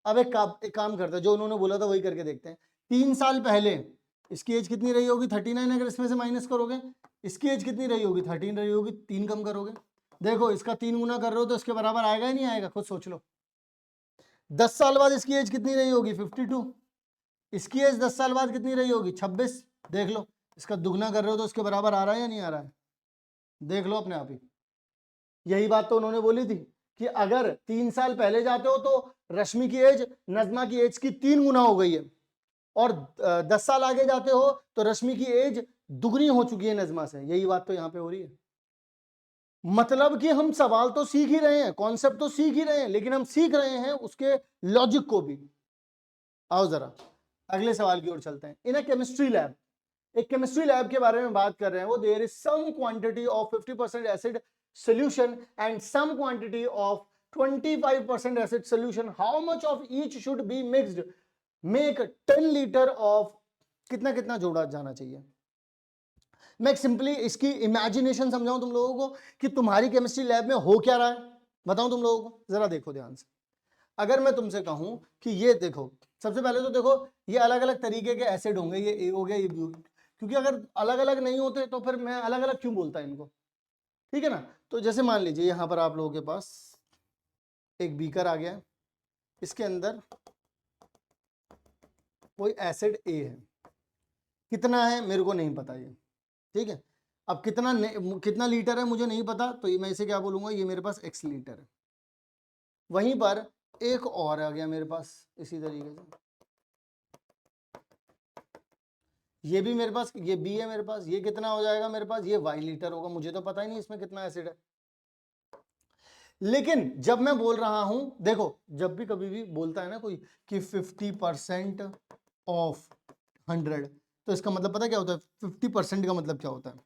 अब एक काम करते हैं, जो उन्होंने बोला था वही करके देखते हैं। 3 साल पहले इसकी एज कितनी रही होगी 39, अगर इसमें से माइनस करोगे इसकी एज कितनी रही होगी 13 रही होगी, 3 कम करोगे, देखो इसका 3 गुना कर रहे हो तो इसके बराबर आएगा ही नहीं आएगा, खुद सोच लो। 10 साल बाद इसकी एज कितनी रही होगी 52, इसकी एज 10 साल बाद कितनी रही होगी 26, देख लो इसका दुगना कर रहे हो तो इसके बराबर आ रहा है या नहीं आ रहा है, देख लो अपने आप ही। यही बात तो उन्होंने बोली थी कि अगर 3 साल पहले जाते हो तो रश्मि की एज नजमा की एज की 3 गुना हो गई है, और 10 साल आगे जाते हो तो रश्मि की एज दुगनी हो चुकी है नजमा से। यही बात तो यहां पे हो रही है। मतलब कि हम सवाल तो सीख ही रहे हैं, कॉन्सेप्ट तो सीख ही रहे हैं, लेकिन हम सीख रहे हैं उसके लॉजिक को भी। आओ जरा अगले सवाल की ओर चलते हैं। इन अ केमिस्ट्री लैब, एक केमिस्ट्री लैब के बारे में बात कर रहे हैं वो, there is some quantity of 50% acid solution and some quantity of 25% acid solution. How much of each should be mixed? Make 10 litre of कितना कितना जोड़ा जाना चाहिए। मैं सिंपली इसकी इमेजिनेशन समझाऊं तुम लोगों को कि तुम्हारी केमिस्ट्री लैब में हो क्या रहा है, बताऊं तुम लोगों को, जरा देखो ध्यान से। अगर मैं तुमसे कहूं कि ये देखो, सबसे पहले तो देखो ये अलग अलग तरीके के एसिड होंगे, ये ए हो गया ये बी हो गया, क्योंकि अगर अलग अलग नहीं होते तो फिर मैं अलग अलग क्यों बोलता इनको, ठीक है ना। तो जैसे मान लीजिए यहां पर आप लोगों के पास एक बीकर आ गया, इसके अंदर कोई एसिड ए है, कितना है मेरे को नहीं पता ये, ठीक है। अब कितना लीटर है मुझे नहीं पता, तो मैं इसे क्या बोलूंगा, ये मेरे पास x लीटर है। वहीं पर एक और आ गया मेरे पास इसी तरीके से, ये भी मेरे पास, ये बी है मेरे पास, ये कितना हो जाएगा मेरे पास, ये y लीटर होगा। मुझे तो पता ही नहीं इसमें कितना एसिड है, लेकिन जब मैं बोल रहा हूं, देखो जब भी कभी भी बोलता है ना कोई कि 50% ऑफ 100, तो इसका मतलब पता क्या होता है, 50% का मतलब क्या होता है,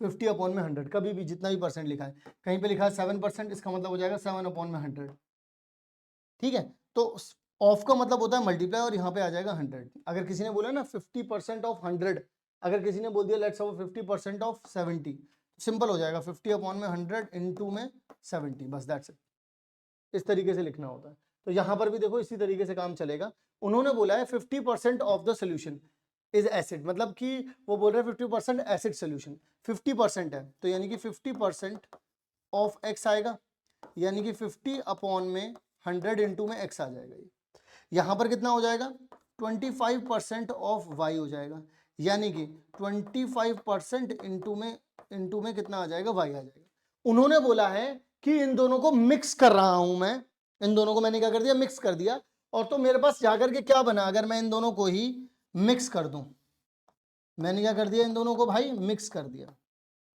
50/100। कभी भी जितना भी परसेंट लिखा है, कहीं पे लिखा है 7%, इसका मतलब हो जाएगा 7/100, ठीक है। तो ऑफ का मतलब होता है मल्टीप्लाई, और यहाँ पे आ जाएगा 100। अगर किसी ने बोला ना 50% ऑफ 100, अगर किसी ने बोल दिया लेट्स सपोज 50% ऑफ 70, सिंपल हो जाएगा 50/100 इनटू में 70, बस दैट्स इट। इस तरीके से लिखना होता है। तो यहां पर भी देखो इसी तरीके से काम चलेगा। उन्होंने बोला है 50% of the solution is acid, मतलब कि वो बोल रहे हैं 50% एसिड सोल्यूशन, 50% है तो यानी कि 50% ऑफ एक्स आएगा, यानी कि 50/100 इनटू में एक्स आ जाएगा। यहां पर कितना हो जाएगा 25% ऑफ वाई हो जाएगा, यानी कि 25% इनटू में कितना आ जाएगा वाई आ जाएगा। उन्होंने बोला है कि इन दोनों को मिक्स कर रहा हूं मैं, इन दोनों को मैंने क्या कर दिया मिक्स कर दिया, और तो मेरे पास जाकर के क्या बना, अगर मैं इन दोनों को ही मिक्स कर दूं, मैंने क्या कर दिया इन दोनों को भाई मिक्स कर दिया।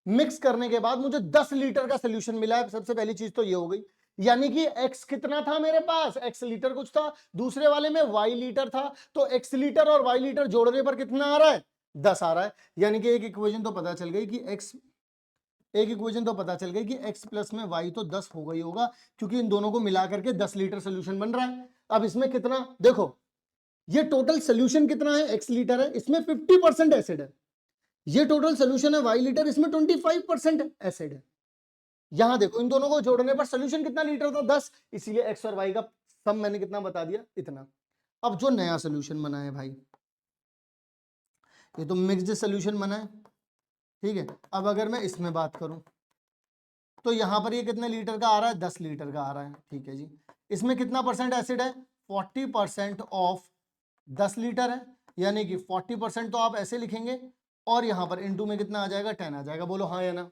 मिक्स करने के बाद मुझे 10 लीटर का सोल्यूशन मिला है। सबसे पहली चीज तो ये हो गई, यानी कि x कितना था मेरे पास, x लीटर कुछ था, दूसरे वाले में y लीटर था, तो x लीटर और y लीटर जोड़ने पर कितना आ रहा है, 10 आ रहा है। यानी कि एक इक्वेशन तो पता चल गई कि x प्लस में y तो 10 हो गई होगा, क्योंकि इन दोनों को मिला करके 10 लीटर सोल्यूशन बन रहा है। अब इसमें कितना, देखो ये टोटल सोल्यूशन कितना है, x लीटर है, इसमें 50% एसिड है। ये टोटल सोल्यूशन है y लीटर, इसमें 25% एसिड है। यहां देखो इन दोनों को जोड़ने पर सोल्यूशन कितना लीटर था, 10, इसीलिए x और y का सम मैंने कितना बता दिया, इतना। अब जो नया सोल्यूशन बना है भाई, ये तो मिक्स्ड सोल्यूशन बना है, ठीक है। अब अगर मैं इसमें बात करूं तो यहां पर ये कितने लीटर का आ रहा है, 10 लीटर का आ रहा है, ठीक है जी। इसमें कितना परसेंट एसिड है, 40% ऑफ 10 लीटर है, यानी कि 40% तो आप ऐसे लिखेंगे, और यहां पर इनटू में कितना आ जाएगा, 10 आ जाएगा। बोलो हाँ या ना,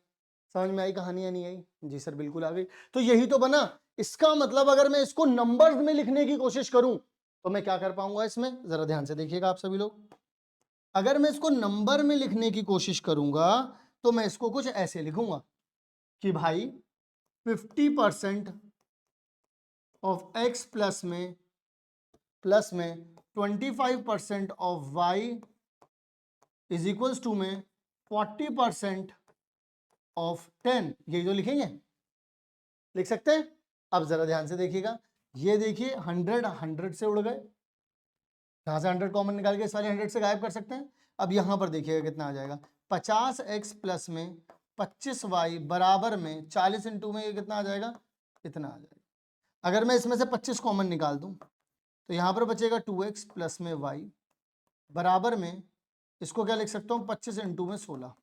समझ में आई कहानी या नहीं आई? जी सर बिल्कुल आ गई। तो यही तो बना। इसका मतलब अगर मैं इसको नंबर्स में लिखने की कोशिश करूं तो मैं क्या कर पाऊंगा, इसमें जरा ध्यान से देखिएगा आप सभी लोग। अगर मैं इसको नंबर में लिखने की कोशिश करूंगा तो मैं इसको कुछ ऐसे लिखूंगा कि भाई 50% ऑफ x प्लस में 25% of y is equals to में 40% ऑफ 10, यही तो लिखेंगे, लिख सकते हैं। अब जरा ध्यान से देखिएगा, ये देखिए 100 से उड़ गए, यहां से 100 कॉमन निकाल के इस वाले 100 से गायब कर सकते हैं। अब यहां पर देखिएगा कितना आ जाएगा, 50x प्लस में 25y बराबर में 40 इंटू में ये कितना आ जाएगा, इतना आ जाएगा। अगर मैं इसमें से 25 कॉमन निकाल दूं तो यहां पर बचेगा 2x प्लस में y बराबर में, इसको क्या लिख सकता हूं, 25 इंटू में 16,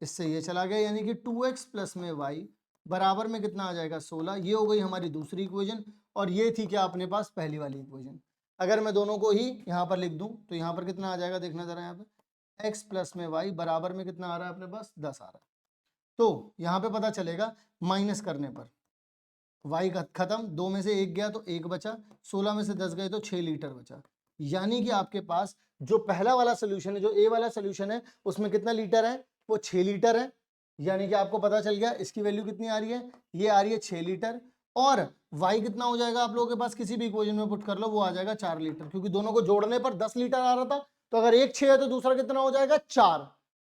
इससे ये चला गया, यानी कि 2x प्लस में y बराबर में कितना आ जाएगा, 16। ये हो गई हमारी दूसरी इक्वेशन, और ये थी क्या अपने पास पहली वाली इक्वेशन। अगर मैं दोनों को ही यहाँ पर लिख दूं तो यहाँ पर कितना आ जाएगा, देखना जरा यहाँ पे, x प्लस में y बराबर में कितना आ रहा है अपने पास, 10 आ रहा है। तो यहाँ पे पता चलेगा माइनस करने पर y का खत्म, 2 में से 1 गया तो 1 बचा, 16 में से 10 गए तो 6 लीटर बचा। यानी कि आपके पास जो पहला वाला सोल्यूशन है, जो ए वाला सोल्यूशन है, उसमें कितना लीटर है, वो 6 लीटर है। यानी कि आपको पता चल गया इसकी वैल्यू कितनी आ रही है, ये आ रही है 6 लीटर, और y कितना हो जाएगा आप लोगों के पास, किसी भी इक्वेशन में पुट कर लो, वो आ जाएगा 4 लीटर, क्योंकि दोनों को जोड़ने पर 10 लीटर आ रहा था। तो अगर एक 6 है तो दूसरा कितना हो जाएगा, 4।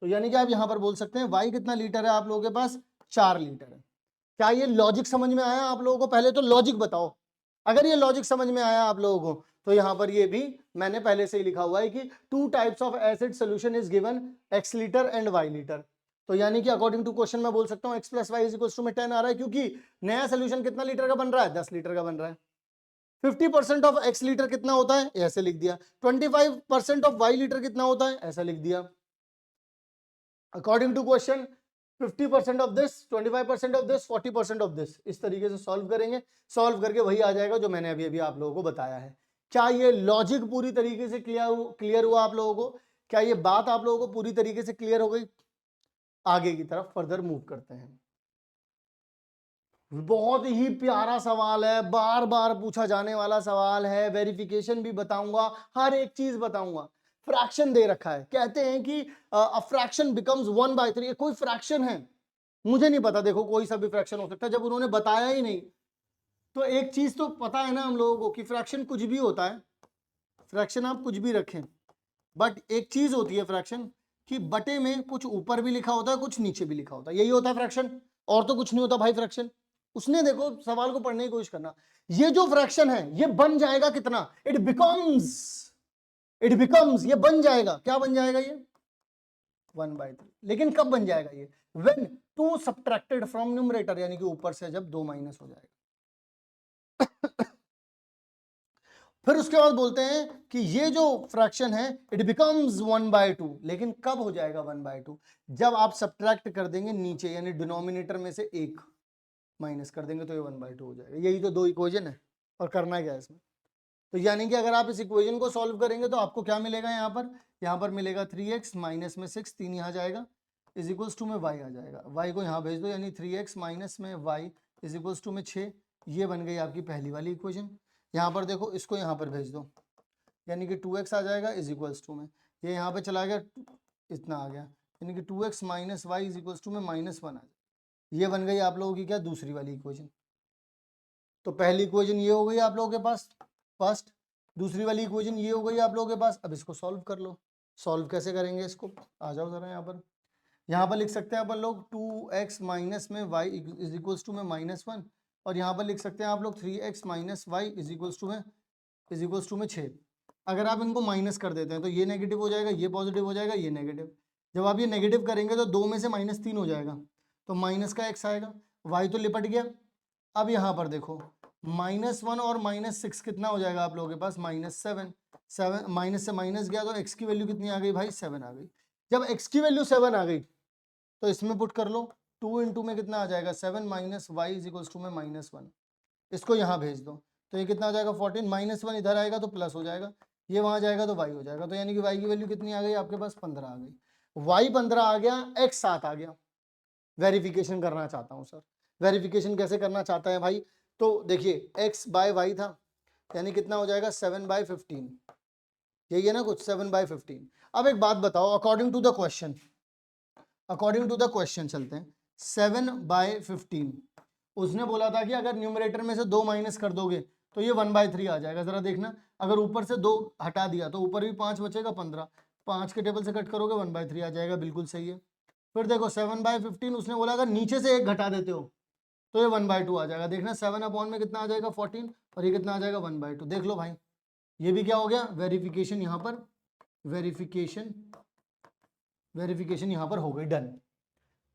तो यानी कि आप यहां पर बोल सकते हैं y कितना लीटर है आप लोगों के पास, 4 लीटर है। क्या ये लॉजिक समझ में आया आप लोगों को? पहले तो लॉजिक बताओ। अगर ये लॉजिक समझ में आया आप लोगों को तो यहां पर ये भी मैंने पहले से ही लिखा हुआ है कि 2 types of acid solution is given, x litre and y litre. तो यानी कि अकॉर्डिंग टू क्वेश्चन मैं बोल सकता हूं x plus y is equal to में 10 आ रहा है, क्योंकि नया सोल्यूशन कितना लीटर का बन रहा है, 10 लीटर का बन रहा है। 50% ऑफ x लीटर कितना होता है, ऐसे लिख दिया। 25% ऑफ y लीटर कितना होता है, ऐसा लिख दिया। According to question 50% of this, 25% of this, 40% of this, इस तरीके से सॉल्व करेंगे। सॉल्व करके वही आ जाएगा जो मैंने अभी अभी आप लोगों को बताया है। क्या ये लॉजिक पूरी तरीके से क्लियर हुआ आप लोगों को? क्या ये बात आप लोगों को पूरी तरीके से क्लियर हो गई? आगे की तरफ फर्दर मूव करते हैं। बहुत ही प्यारा सवाल है, बार बार पूछा जाने वाला सवाल है, वेरिफिकेशन भी बताऊंगा, हर एक चीज बताऊंगा। फ्रैक्शन दे रखा है, कहते हैं कि अ फ्रैक्शन बिकम्स 1/3, कोई फ्रैक्शन है, मुझे नहीं पता, देखो कोई सा भी फ्रैक्शन हो सकता है, जब उन्होंने बताया ही नहीं। तो एक चीज तो पता है ना हम लोगों को कि फ्रैक्शन कुछ भी होता है, फ्रैक्शन आप कुछ भी रखें, बट एक चीज होती है फ्रैक्शन कि बटे में कुछ ऊपर भी लिखा होता है, कुछ नीचे भी लिखा होता है, यही होता है फ्रैक्शन, और तो कुछ नहीं होता भाई फ्रैक्शन। उसने देखो सवाल को पढ़ने की कोशिश करना, ये जो फ्रैक्शन है ये बन जाएगा कितना, इट बिकम्स ये बन जाएगा, क्या बन जाएगा ये, 1/3। लेकिन कब बन जाएगा ये, व्हेन 2 सब्ट्रैक्टेड फ्रॉम न्यूमरेटर, यानी कि ऊपर से जब 2 माइनस हो जाएगा। फिर उसके बाद बोलते हैं कि ये जो फ्रैक्शन है इट बिकम्स 1/2, लेकिन कब हो जाएगा 1/2, जब आप सब्ट्रैक्ट कर देंगे नीचे, यानी डिनोमिनेटर में से 1 माइनस कर देंगे तो ये 1/2 हो जाएगा। यही तो 2 इक्वेशन है, और करना क्या है इसमें। तो यानी कि अगर आप इस इक्वेशन को सॉल्व करेंगे तो आपको क्या मिलेगा, यहाँ पर मिलेगा 3x माइनस में 6, 3 यहाँ जाएगा, इज इक्वल्स टू में y आ जाएगा, y को यहाँ भेज दो, यानी 3x माइनस में y इज इक्वल्स टू में 6। ये बन गई आपकी पहली वाली इक्वेशन। यहाँ पर देखो, इसको यहाँ पर भेज दो, यानी कि 2x आ जाएगा इज इक्वल्स टू में, ये यहाँ पे चला गया, इतना आ गया, यानी कि 2x minus y is equals to में -1 आ जाएगा। ये बन गई आप लोगों की क्या, दूसरी वाली इक्वेशन। तो पहली इक्वेशन ये हो गई आप लोगों के पास फर्स्ट, दूसरी वाली इक्वेशन ये हो गई आप लोगों के पास। अब इसको सॉल्व कर लो। सॉल्व कैसे करेंगे इसको, आ जाओ जरा यहाँ पर लिख सकते हैं अपन लोग 2x माइनस में y इज इक्वल्स टू में -1, और यहाँ पर लिख सकते हैं आप लोग 3x minus y is equals to में 6। अगर आप इनको माइनस कर देते हैं तो ये नेगेटिव हो जाएगा, ये पॉजिटिव हो जाएगा, ये नेगेटिव। जब आप ये नेगेटिव करेंगे तो 2 में से -3 हो जाएगा, तो माइनस का x आएगा, y तो लिपट गया। अब यहाँ पर देखो -1 और -6 कितना हो जाएगा आप लोगों के पास, -7। 7 माइनस से माइनस गया तो x की वैल्यू कितनी आ गई भाई, 7 आ गई। जब x की वैल्यू 7 आ गई तो इसमें पुट कर लो, 2 इंटू में कितना आ जाएगा 7 minus y is equals to में -1। इसको यहाँ भेज दो तो ये कितना आ जाएगा 14, -1 इधर आएगा तो प्लस हो जाएगा, ये वहां जाएगा तो y हो जाएगा। तो यानी कि y की वैल्यू कितनी आ गई आपके पास, 15 आ गई। y 15 आ गया, x 7 आ गया। वेरिफिकेशन करना चाहता हूँ सर, वेरिफिकेशन कैसे करना चाहता है भाई, तो देखिए x बाय वाई था, यानी कितना हो जाएगा 7/15, यही है ना कुछ, 7/15। अब एक बात बताओ, अकॉर्डिंग टू द क्वेश्चन चलते हैं। 7/15 उसने बोला था कि अगर न्यूमरेटर में से 2 माइनस कर दोगे तो ये 1/3 आ जाएगा। जरा देखना, अगर ऊपर से 2 हटा दिया तो ऊपर भी 5 बचेगा, 15, 5 के टेबल से कट करोगे 1/3 आ जाएगा, बिल्कुल सही है। फिर देखो 7/15 उसने बोला अगर नीचे से 1 घटा देते हो तो ये 1/2 आ जाएगा। देखना 7 अपॉन में कितना आ जाएगा 14, और ये कितना आ जाएगा 1/2। देख लो भाई, ये भी क्या हो गया, वेरिफिकेशन। यहाँ पर वेरिफिकेशन यहाँ पर हो गई, डन।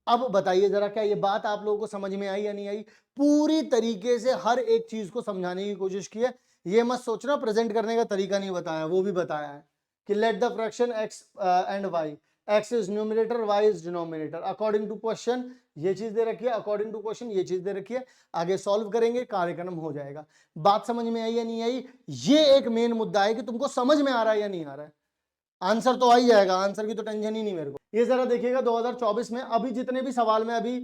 अब बताइए जरा, क्या ये बात आप लोगों को समझ में आई या नहीं आई? पूरी तरीके से हर एक चीज को समझाने की कोशिश की है। ये मत सोचना प्रेजेंट करने का तरीका नहीं बताया, वो भी बताया है कि let the fraction x and y, x is numerator, y is denominator, according to question ये चीज दे रखी है, अकॉर्डिंग टू क्वेश्चन ये चीज दे रखी है। आगे सॉल्व करेंगे, कार्यक्रम हो जाएगा। बात समझ में आई या नहीं आई, ये एक मेन मुद्दा है कि तुमको समझ में आ रहा है या नहीं आ रहा है। आंसर तो आ ही जाएगा, आंसर की तो टेंशन ही नहीं मेरे को। ये जरा देखिएगा 2024 में अभी जितने भी सवाल में अभी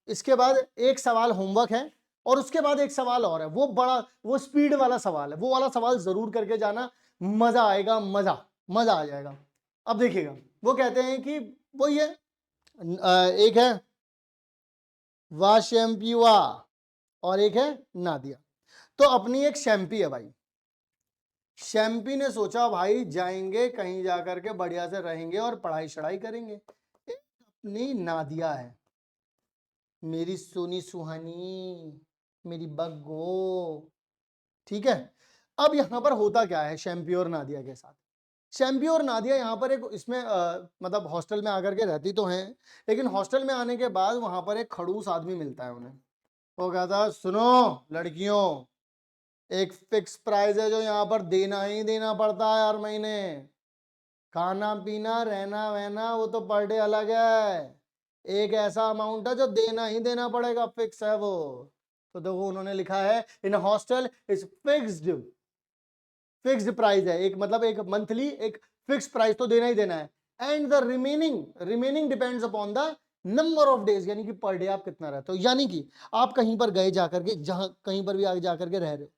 इसके बाद एक सवाल होमवर्क है और उसके बाद एक सवाल और है, वो बड़ा, वो स्पीड वाला सवाल है, वो वाला सवाल जरूर करके जाना, मजा आएगा, मजा आ जाएगा। अब देखिएगा, वो कहते हैं कि वो ये एक है वाशेम्पिवा और एक है नादिया। तो अपनी एक शैम्पी है भाई, शैम्पी ने सोचा भाई जाएंगे कहीं जाकर के बढ़िया से रहेंगे और पढ़ाई शढ़ाई करेंगे। एक अपनी नादिया है, मेरी सोनी सुहानी, मेरी बग्गो, ठीक है। अब यहां पर होता क्या है शैम्पी और नादिया के साथ, शैम्पी और नादिया यहाँ पर एक इसमें मतलब हॉस्टल में आकर के रहती तो हैं, लेकिन हॉस्टल में आने के बाद वहां पर एक खड़ूस आदमी मिलता है उन्हें। वो कहता है सुनो लड़कियों, एक फिक्स प्राइस है जो यहाँ पर देना ही देना पड़ता है हर महीने, खाना पीना रहना वहना वो तो पर डे अलग है, एक ऐसा अमाउंट है जो देना ही देना पड़ेगा, फिक्स है वो। तो देखो उन्होंने लिखा है in hostel is fixed price है, एक मतलब एक मंथली एक फिक्स प्राइस तो देना ही देना है, and the remaining depends upon the number of days, यानी कि पर डे आप कितना रहते हो। यानी कि आप कहीं पर गए जाकर के, जहां कहीं पर भी आगे जाकर के रह रहे हो,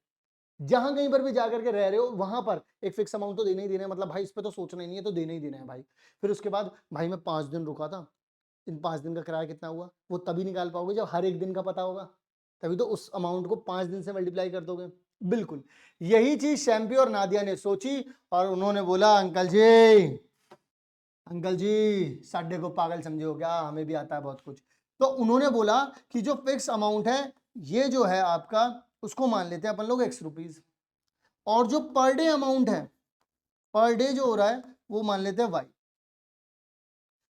जहां कहीं पर भी जाकर के रह रहे हो वहां पर एक फिक्स अमाउंट तो देना ही देना है, मतलब भाई इस पे तो सोचना ही नहीं है, तो देना ही देना है भाई। फिर उसके बाद भाई मैं 5 दिन रुका था, इन 5 दिन का किराया कितना हुआ वो तभी निकाल पाओगे जब हर एक दिन का पता होगा, तभी तो उस अमाउंट को 5 दिन से मल्टीप्लाई कर दोगे। बिल्कुल यही चीज शैम्पी और नादिया ने सोची और उन्होंने बोला अंकल जी साडे को पागल समझे हो क्या, हमें भी आता है बहुत कुछ। तो उन्होंने बोला कि जो फिक्स अमाउंट है ये जो है आपका, उसको मान लेते हैं अपन लोग ₹X, और जो पर डे अमाउंट है, पर डे जो हो रहा है वो मान लेते हैं Y।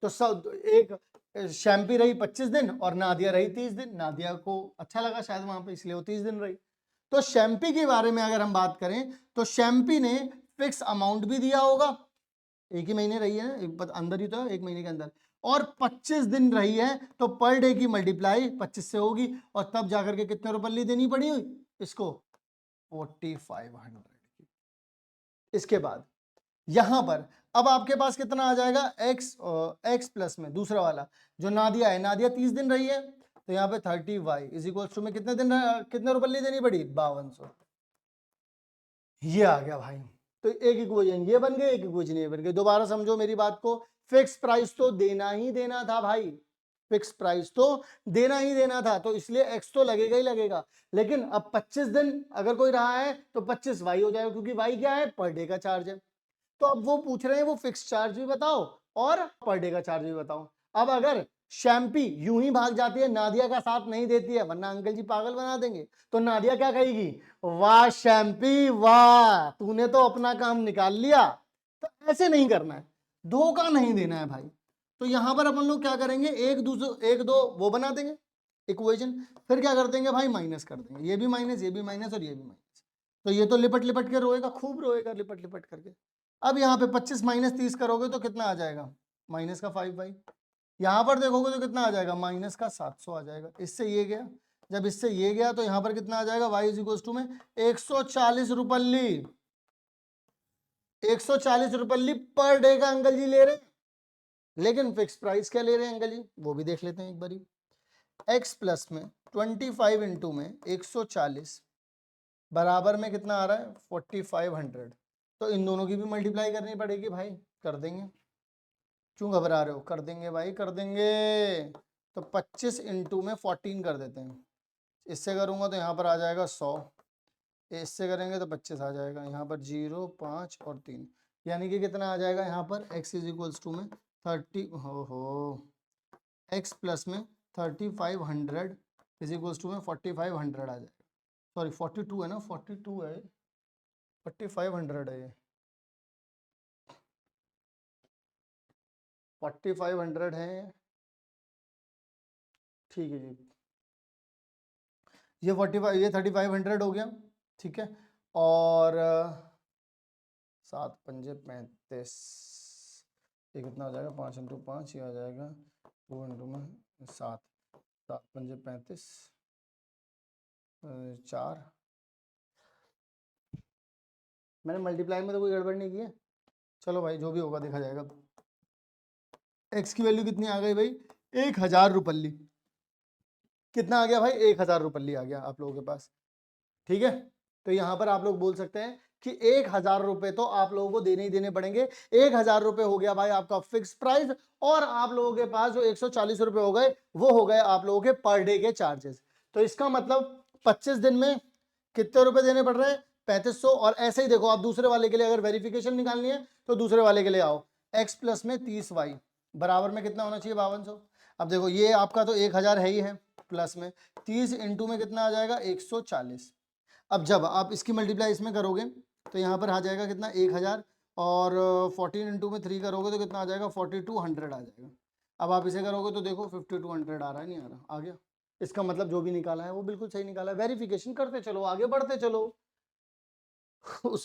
तो सब एक शैम्पी रही 25 दिन और नादिया रही 30 दिन, नादिया को अच्छा लगा शायद वहां पे, इसलिए वो 30 दिन रही। तो शैम्पी के बारे में अगर हम बात करें तो शैम्पी ने फिक्स अमाउंट भी दिया होगा, एक ही महीने रही है, एक अंदर ही तो है, एक महीने के अंदर, और 25 दिन रही है, तो पर डे की मल्टीप्लाई 25 से होगी, और तब जाकर के कितने रुपये देनी पड़ी इसको, 4500। इसके बाद यहां पर अब आपके पास कितना आ जाएगा x प्लस में दूसरा वाला जो नादिया है, नादिया 30 दिन रही है, तो यहाँ पे 30y इज इक्वल टू में कितने रुपये देनी पड़ी 5200। ये आ गया भाई, तो एक इक्वेशन ये बन गई, एक इक्वेशन ये बन गई। दोबारा समझो मेरी बात को, फिक्स प्राइस तो देना ही देना था भाई, फिक्स प्राइस तो देना ही देना था, तो इसलिए एक्स तो लगेगा ही लगेगा। लेकिन अब 25 दिन अगर कोई रहा है तो 25 वाई हो जाएगा, क्योंकि वाई क्या है, पर डे का चार्ज है। तो अब वो पूछ रहे हैं वो फिक्स चार्ज भी बताओ और पर डे का चार्ज भी बताओ। अब अगर शैम्पी यूं ही भाग जाती है, नादिया का साथ नहीं देती है, वरना अंकल जी पागल बना देंगे, तो नादिया क्या कहेगी, वाह शैम्पी वाह, तूने तो अपना काम निकाल लिया। तो ऐसे नहीं करना है, धोखा नहीं देना है भाई। तो यहां पर अपन लोग क्या करेंगे, एक दो वो बना देंगे इक्वेशन, फिर क्या कर देंगे भाई, माइनस कर देंगे, ये भी माइनस, ये भी माइनस और ये भी माइनस। तो ये तो लिपट लिपट के रोएगा, खूब रोएगा लिपट लिपट करके। अब यहाँ पे 25 माइनस 30 करोगे तो कितना आ जाएगा, माइनस का 5 भाई। यहां पर देखोगे तो कितना आ जाएगा, माइनस का 700 आ जाएगा। इससे ये गया, जब इससे ये गया तो यहां पर कितना आ जाएगा, y इज इक्वल टू में 140 रुपल्ली, 140 रुपल्ली पर डे का अंकल जी ले रहे हैं। लेकिन फिक्स प्राइस क्या ले रहे हैं अंकल जी, वो भी देख लेते हैं एक बारी। x प्लस में 25 इंटू में 140 बराबर में कितना आ रहा है, 4500। तो इन दोनों की भी मल्टीप्लाई करनी पड़ेगी भाई, कर देंगे, क्यों घबरा रहे हो, कर देंगे भाई कर देंगे। तो 25 इंटू में 14 कर देते हैं, इससे करूंगा तो यहाँ पर आ जाएगा 100, इससे करेंगे तो 25 आ जाएगा, यहाँ पर 0 5 और 3, यानी कि कितना आ जाएगा यहाँ पर x इज इक्वल्स टू में 30 हो x प्लस में 3500 इज इक्वल्स टू में 4500 आ जाएगा। सॉरी 42 है ना, 42 है, 4500 है, ये 4500 है, ठीक है जी। ये 45, ये 3500 हो गया, ठीक है। और 7 पंजे 35, ये कितना हो जाएगा, 5 इंटू 5 ये आ जाएगा 2 इंटू में 7, 7 पंजे 35, 4, मैंने मल्टीप्लाई में तो कोई गड़बड़ नहीं की है, चलो भाई जो भी होगा देखा जाएगा। एक्स की वैल्यू कितनी आ गई भाई, 1000 रुपल्ली। कितना आ गया भाई, 1000 रुपल्ली आ गया आप लोगों के पास, ठीक है। तो यहां पर आप लोग बोल सकते हैं कि 1000 रुपए तो आप लोगों को देने ही देने पड़ेंगे। 1000 रुपए हो गया भाई आपका फिक्स प्राइस, और आप लोगों के पास जो 140 रुपए हो गए वो हो गए आप लोगों के पर डे के चार्जेस। तो इसका मतलब 25 दिन में कितने रुपए देने पड़ रहे हैं, 3500। और ऐसे ही देखो आप दूसरे वाले के लिए अगर वेरिफिकेशन निकालनी है तो दूसरे वाले के लिए आओ, x प्लस में 30y बराबर में कितना होना चाहिए, 5200। अब देखो ये आपका तो 1000 है ही है, प्लस में 30 इंटू में कितना आ जाएगा, 140। अब जब आप इसकी मल्टीप्लाई इसमें करोगे तो यहाँ पर आ जाएगा कितना, 1000, और 14 इंटू में 3 करोगे तो कितना आ जाएगा, 4200 आ जाएगा। अब आप इसे करोगे तो देखो 5200 आ रहा है, नहीं आ रहा, आ गया। इसका मतलब जो भी निकाला है वो बिल्कुल सही निकाला है। वेरिफिकेशन करते चलो, आगे बढ़ते चलो,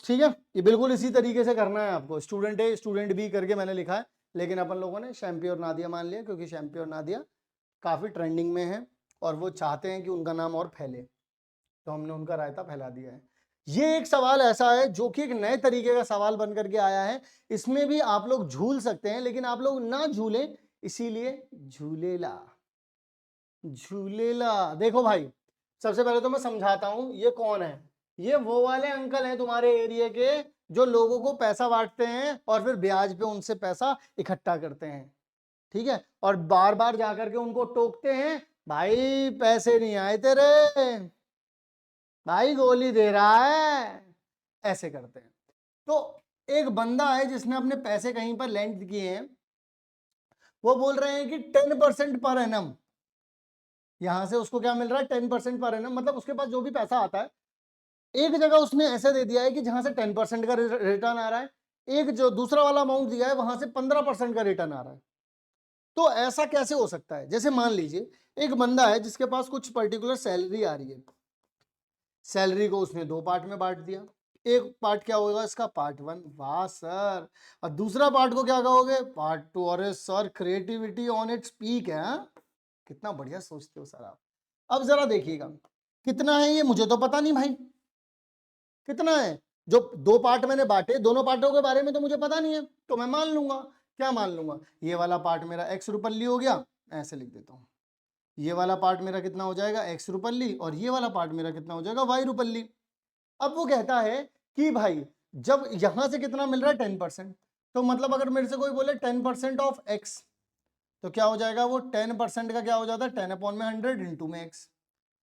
ठीक है। ये बिल्कुल इसी तरीके से करना है आपको, स्टूडेंट ए स्टूडेंट बी करके मैंने लिखा है, लेकिन अपन लोगों ने शैम्पी और नादिया मान लिया, क्योंकि शैम्पी और नादिया काफ़ी ट्रेंडिंग में है और वो चाहते हैं कि उनका नाम और फैले, तो हमने उनका रायता फैला दिया है। ये एक सवाल ऐसा है जो कि एक नए तरीके का सवाल बन करके आया है, इसमें भी आप लोग झूल सकते हैं, लेकिन आप लोग ना झूलें, इसीलिए झूलेला झूलेला। देखो भाई सबसे पहले तो मैं समझाता हूं ये कौन है, ये वो वाले अंकल हैं तुम्हारे एरिया के जो लोगों को पैसा बांटते हैं और फिर ब्याज पे उनसे पैसा इकट्ठा करते हैं, ठीक है, और बार बार जाकर के उनको टोकते हैं, भाई पैसे नहीं आए तेरे, भाई गोली दे रहा है, ऐसे करते हैं। तो एक बंदा है जिसने अपने पैसे कहीं पर लेंड किए हैं, वो बोल रहे हैं कि 10% पर एनम, यहां से उसको क्या मिल रहा है, 10% पर एनम, मतलब उसके पास जो भी पैसा आता है एक जगह उसने ऐसे दे दिया है कि जहां से 10% का रिटर्न आ रहा है, एक जो दूसरा वाला अमाउंट दिया है वहां से 15% का रिटर्न आ रहा है। तो ऐसा कैसे हो सकता है, जैसे मान लीजिए एक बंदा है जिसके पास कुछ पर्टिकुलर सैलरी आ रही है, सैलरी को उसने 2 पार्ट में बांट दिया, एक पार्ट क्या होगा इसका, पार्ट 1, वाह सर, और दूसरा पार्ट को क्या कहोगे, पार्ट 2। अरे sir creativity on its peak है, कितना बढ़िया सोचते हो सर आप। अब जरा देखिएगा कितना है ये, मुझे तो पता नहीं भाई कितना है, जो 2 पार्ट मैंने बांटे, दोनों पार्टों के बारे में तो मुझे पता नहीं है, तो मैं मान लूंगा, क्या मान लूंगा, ये वाला पार्ट मेरा x रुपल्ली हो गया, ऐसे लिख देता हूं, ये वाला पार्ट मेरा कितना हो जाएगा, x रुपल्ली, और ये वाला पार्ट मेरा कितना हो जाएगा, y रुपल्ली। अब वो कहता है कि भाई जब यहां से कितना मिल रहा है, 10%, तो मतलब अगर मेरे से कोई बोले 10% ऑफ x, तो क्या हो जाएगा वो 10% का क्या हो जाता है 10/100 इंटू में x।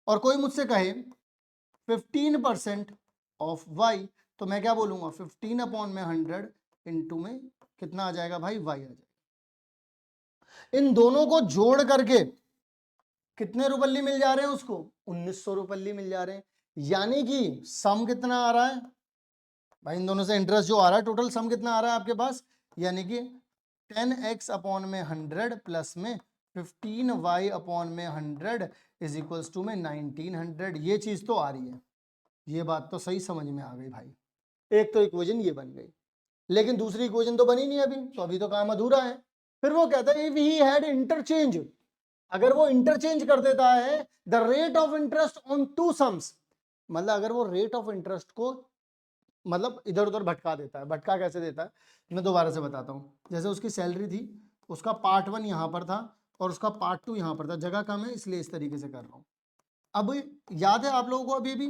और कोई मुझसे कहे 15% ऑफ y, तो मैं क्या बोलूंगा 15/100 इंटू में कितना आ जाएगा भाई y आ जाएगा। इन दोनों को जोड़ करके कितने रुपल्ली मिल जा रहे हैं उसको 1900 रुपल्ली मिल जा रहे हैं। यानी कि सम कितना आ रहा है भाई, इन दोनों से इंटरेस्ट जो आ रहा है टोटल सम कितना आ रहा है आपके पास, यानी कि 10x/100 प्लस में 15y/100 इज इक्वल्स टू में 1900। ये चीज तो आ रही है, ये बात तो सही समझ में आ गई भाई। एक तो इक्वेशन ये बन गई, लेकिन दूसरी इक्वेशन तो बनी नहीं अभी, तो अभी तो काम अधूरा है। फिर वो कहता है इफ ही हैड इंटरचेंज, अगर वो इंटरचेंज कर देता है the rate of interest on two sums, मतलब अगर वो रेट ऑफ इंटरेस्ट को मतलब इधर उधर भटका देता है। भटका कैसे देता है मैं दोबारा से बताता हूँ। जैसे उसकी सैलरी थी, उसका पार्ट 1 यहाँ पर था और उसका पार्ट 2 यहाँ पर था, जगह कम है इसलिए इस तरीके से कर रहा हूँ। अब याद है आप लोगों को अभी भी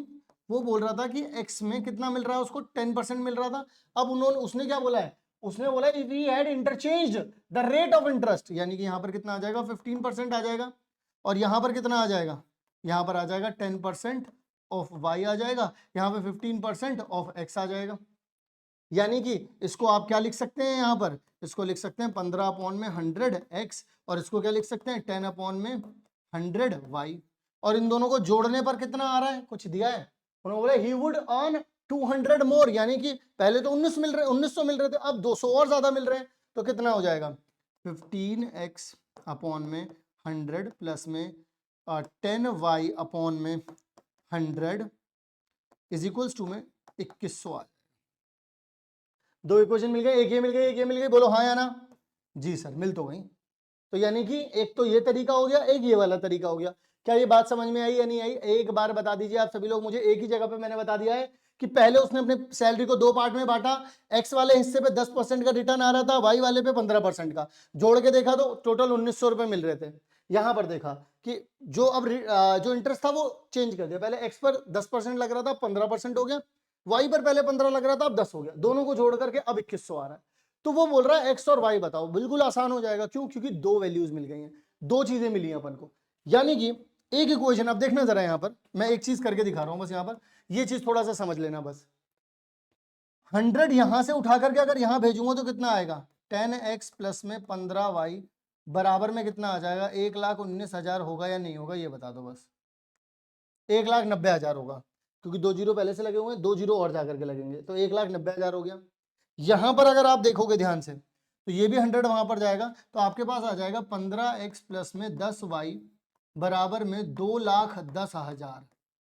वो बोल रहा था कि x में कितना मिल रहा है उसको 10% मिल रहा था। अब उसने क्या बोला है, उसने बोला if he had interchanged the rate of interest, यानी कि यहाँ पर कितना आ जाएगा 15% आ जाएगा, और यहाँ पर कितना आ जाएगा, यहाँ पर आ जाएगा 10% ऑफ y आ जाएगा, यहाँ पे 15% ऑफ x आ जाएगा। यानी कि इसको आप क्या लिख सकते हैं, यहाँ पर इसको लिख सकते हैं 15/100 x, और इसको क्या लिख सकते हैं 10/100 y। और इन दोनों को जोड़ने पर कितना आ रहा है, कुछ दिया है, उन्होंने बोला ही वुड अर्न 200 मोर, यानी कि पहले तो 1900 मिल रहे थे, अब 200 और ज्यादा मिल रहे हैं, तो कितना हो जाएगा 15x/100 प्लस में 10y/100 इज इक्वल्स टू में 2100 आ। दो इक्वेशन मिल गए, एक ये मिल गई एक ये मिल गई, बोलो हाँ या ना। जी सर मिल तो गई। तो यानी कि एक तो ये तरीका हो गया, एक ये वाला तरीका हो गया। क्या ये बात समझ में आई या नहीं आई, एक बार बता दीजिए आप सभी लोग मुझे। एक ही जगह पे मैंने बता दिया है कि पहले उसने अपने सैलरी को दो पार्ट में बांटा, एक्स वाले हिस्से पे 10% का रिटर्न आ रहा था, वाई वाले पे 15% का, जोड़ के देखा तो टोटल 1900 रुपए मिल रहे थे। यहां पर देखा कि जो अब जो इंटरेस्ट था वो चेंज कर दिया, पहले एक्स पर 10% लग रहा था 15% हो गया, वाई पर पहले 15 लग रहा था अब 10 हो गया, दोनों को जोड़ करके अब 2100 आ रहा है। तो वो बोल रहा है एक्स और वाई बताओ, बिल्कुल आसान हो जाएगा। क्यों, क्योंकि दो वैल्यूज मिल गई हैं, दो चीजें मिली हैं अपन को। यानी कि एक इक्वेशन, अब देखना जरा यहां पर मैं एक चीज करके दिखा रहा हूं, बस यहां पर ये चीज थोड़ा सा समझ लेना बस। 100 यहां से उठा करके अगर यहां भेजूंगा तो कितना आएगा 10x प्लस में 15y बराबर में कितना आ जाएगा 1,19,000 होगा या नहीं होगा, ये बता दो बस। 1,90,000 होगा, क्योंकि दो जीरो पहले से लगे हुए हैं, दो जीरो और जाकर के लगेंगे, तो 1,90,000 हो गया। यहां पर अगर आप देखोगे ध्यान से तो ये भी 100 वहां पर जाएगा, तो आपके पास आ जाएगा 15x प्लस में 10y बराबर में 2,10,000।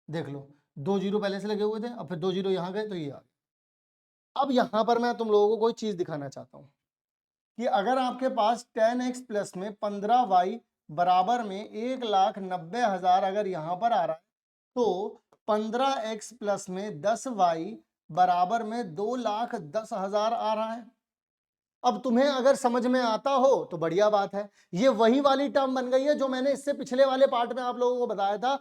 देख लो दो जीरो पहले से लगे हुए थे, अब फिर दो जीरो यहां गए तो ये आ गए। अब यहां पर मैं तुम लोगों को कोई चीज दिखाना चाहता हूं कि अगर आपके पास 10x प्लस में 15y बराबर में 1,90,000 अगर यहां पर आ रहा है, तो 15x प्लस में 10y बराबर में 2,10,000 आ रहा है। अब तुम्हें अगर समझ में आता हो तो बढ़िया बात है, ये वही वाली टर्म बन गई है जो मैंने इससे पिछले वाले पार्ट में आप लोगों को बताया था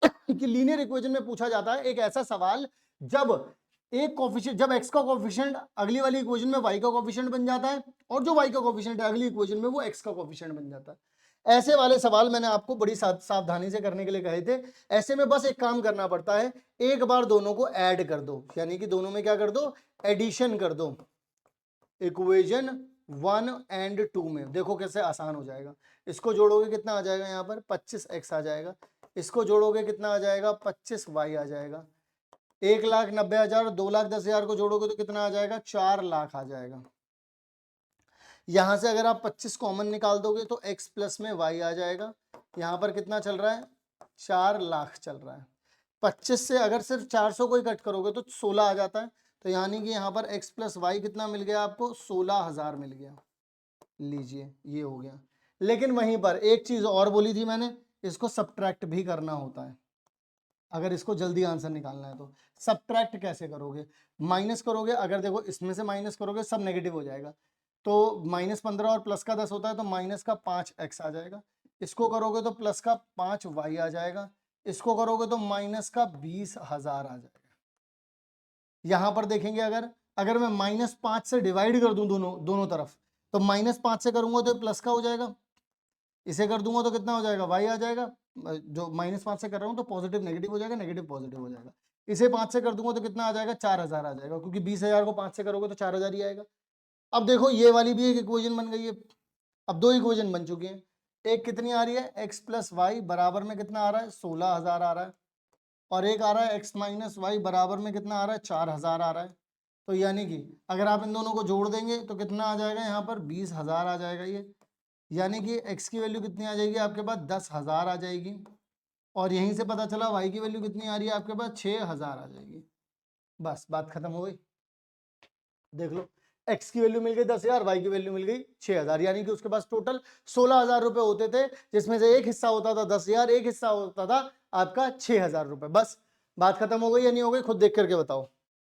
कि लीनियर इक्वेशन में पूछा जाता है एक ऐसा सवाल जब एक कोफिशिएंट, जब x का कोफिशिएंट अगली वाली इक्वेशन में y का कोफिशिएंट बन जाता है, और जो y का कोफिशिएंट है अगली इक्वेशन में वो x का कोफिशिएंट बन जाता है। ऐसे वाले सवाल मैंने आपको बड़ी सावधानी से करने के लिए कहे थे। ऐसे में बस एक काम करना पड़ता है, एक बार दोनों को ऐड कर दो, यानी कि दोनों में क्या कर दो, एडिशन कर दो इक्वेशन 1 एंड 2 में। देखो कैसे आसान हो जाएगा। इसको जोड़ोगे कितना आ जाएगा, यहाँ पर 25x आ जाएगा, इसको जोड़ोगे कितना आ जाएगा 25y आ जाएगा, 1,90,000 2,10,000 को जोड़ोगे तो कितना आ जाएगा 4 लाख आ जाएगा। यहां से अगर आप 25 कॉमन निकाल दोगे तो x प्लस में y आ जाएगा, यहां पर कितना चल रहा है 4 लाख चल रहा है। 25 से अगर सिर्फ 400 को ही कट करोगे तो 16 आ जाता है, तो यानी कि यहाँ पर x प्लस वाई कितना मिल गया आपको 16,000 मिल गया। लीजिए ये हो गया। लेकिन वहीं पर एक चीज और बोली थी मैंने, इसको सब्ट्रैक्ट भी करना होता है अगर इसको जल्दी आंसर निकालना है। तो सब्ट्रैक्ट कैसे करोगे, माइनस करोगे, अगर देखो इसमें से माइनस करोगे सब नेगेटिव हो जाएगा, तो -15 और प्लस का 10 होता है, तो माइनस का 5x आ जाएगा। इसको करोगे तो प्लस का 5y आ जाएगा, इसको करोगे तो माइनस का 20,000 आ जाएगा। यहां पर देखेंगे अगर मैं -5 से डिवाइड कर दूं दोनों तरफ, तो -5 से करूंगा तो प्लस का हो जाएगा, इसे कर दूंगा तो कितना हो जाएगा, y आ जाएगा, जो -5 से कर रहा हूँ तो पॉजिटिव नेगेटिव हो जाएगा, नेगेटिव पॉजिटिव हो जाएगा। इसे 5 से कर दूंगा तो कितना आ जाएगा, 4000 आ जाएगा, क्योंकि 20,000 को 5 से करोगे तो 4000 ही आएगा। अब देखो ये वाली भी एक इक्वेशन बन गई है। अब दो इक्वेशन बन चुकी हैं। एक कितनी आ रही है, x प्लस वाई बराबर में कितना आ रहा है, 16,000 आ रहा है, और एक आ रहा है x माइनस वाई बराबर में कितना आ रहा है, 4000 आ रहा है। तो यानी कि अगर आप इन दोनों को जोड़ देंगे तो कितना आ जाएगा, यहाँ पर 20,000 आ जाएगा ये, यानी कि x की वैल्यू कितनी आ जाएगी आपके पास, 10,000 आ जाएगी, और यहीं से पता चला y की वैल्यू कितनी आ रही है आपके पास, 6,000 आ जाएगी। बस बात खत्म हो गई। देख लो, x की वैल्यू मिल गई 10,000, y की वैल्यू मिल गई 6,000, यानी कि उसके पास टोटल 16,000 रुपए होते थे, जिसमें से एक हिस्सा होता था 10,000, एक हिस्सा होता था आपका 6,000 रुपए। बस बात खत्म हो गई या नहीं हो गई, खुद देख करके बताओ।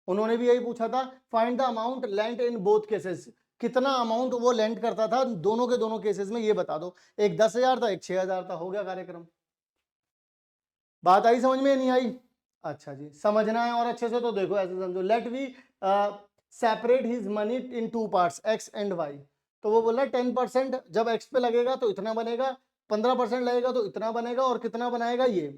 उन्होंने भी यही पूछा था, find the amount lent in both cases, कितना अमाउंट वो लेंट करता था दोनों के दोनों केसेस में, ये बता दो। एक 10,000 था, एक 6,000 था, हो गया कार्यक्रम। बात आई समझ में, नहीं आई? अच्छा जी, समझना है और अच्छे से तो देखो, ऐसे समझो, let we separate his money in two parts, x and y. तो वो बोला 10% जब एक्स पे लगेगा तो इतना बनेगा, 15% लगेगा तो इतना बनेगा, और कितना बनाएगा ये।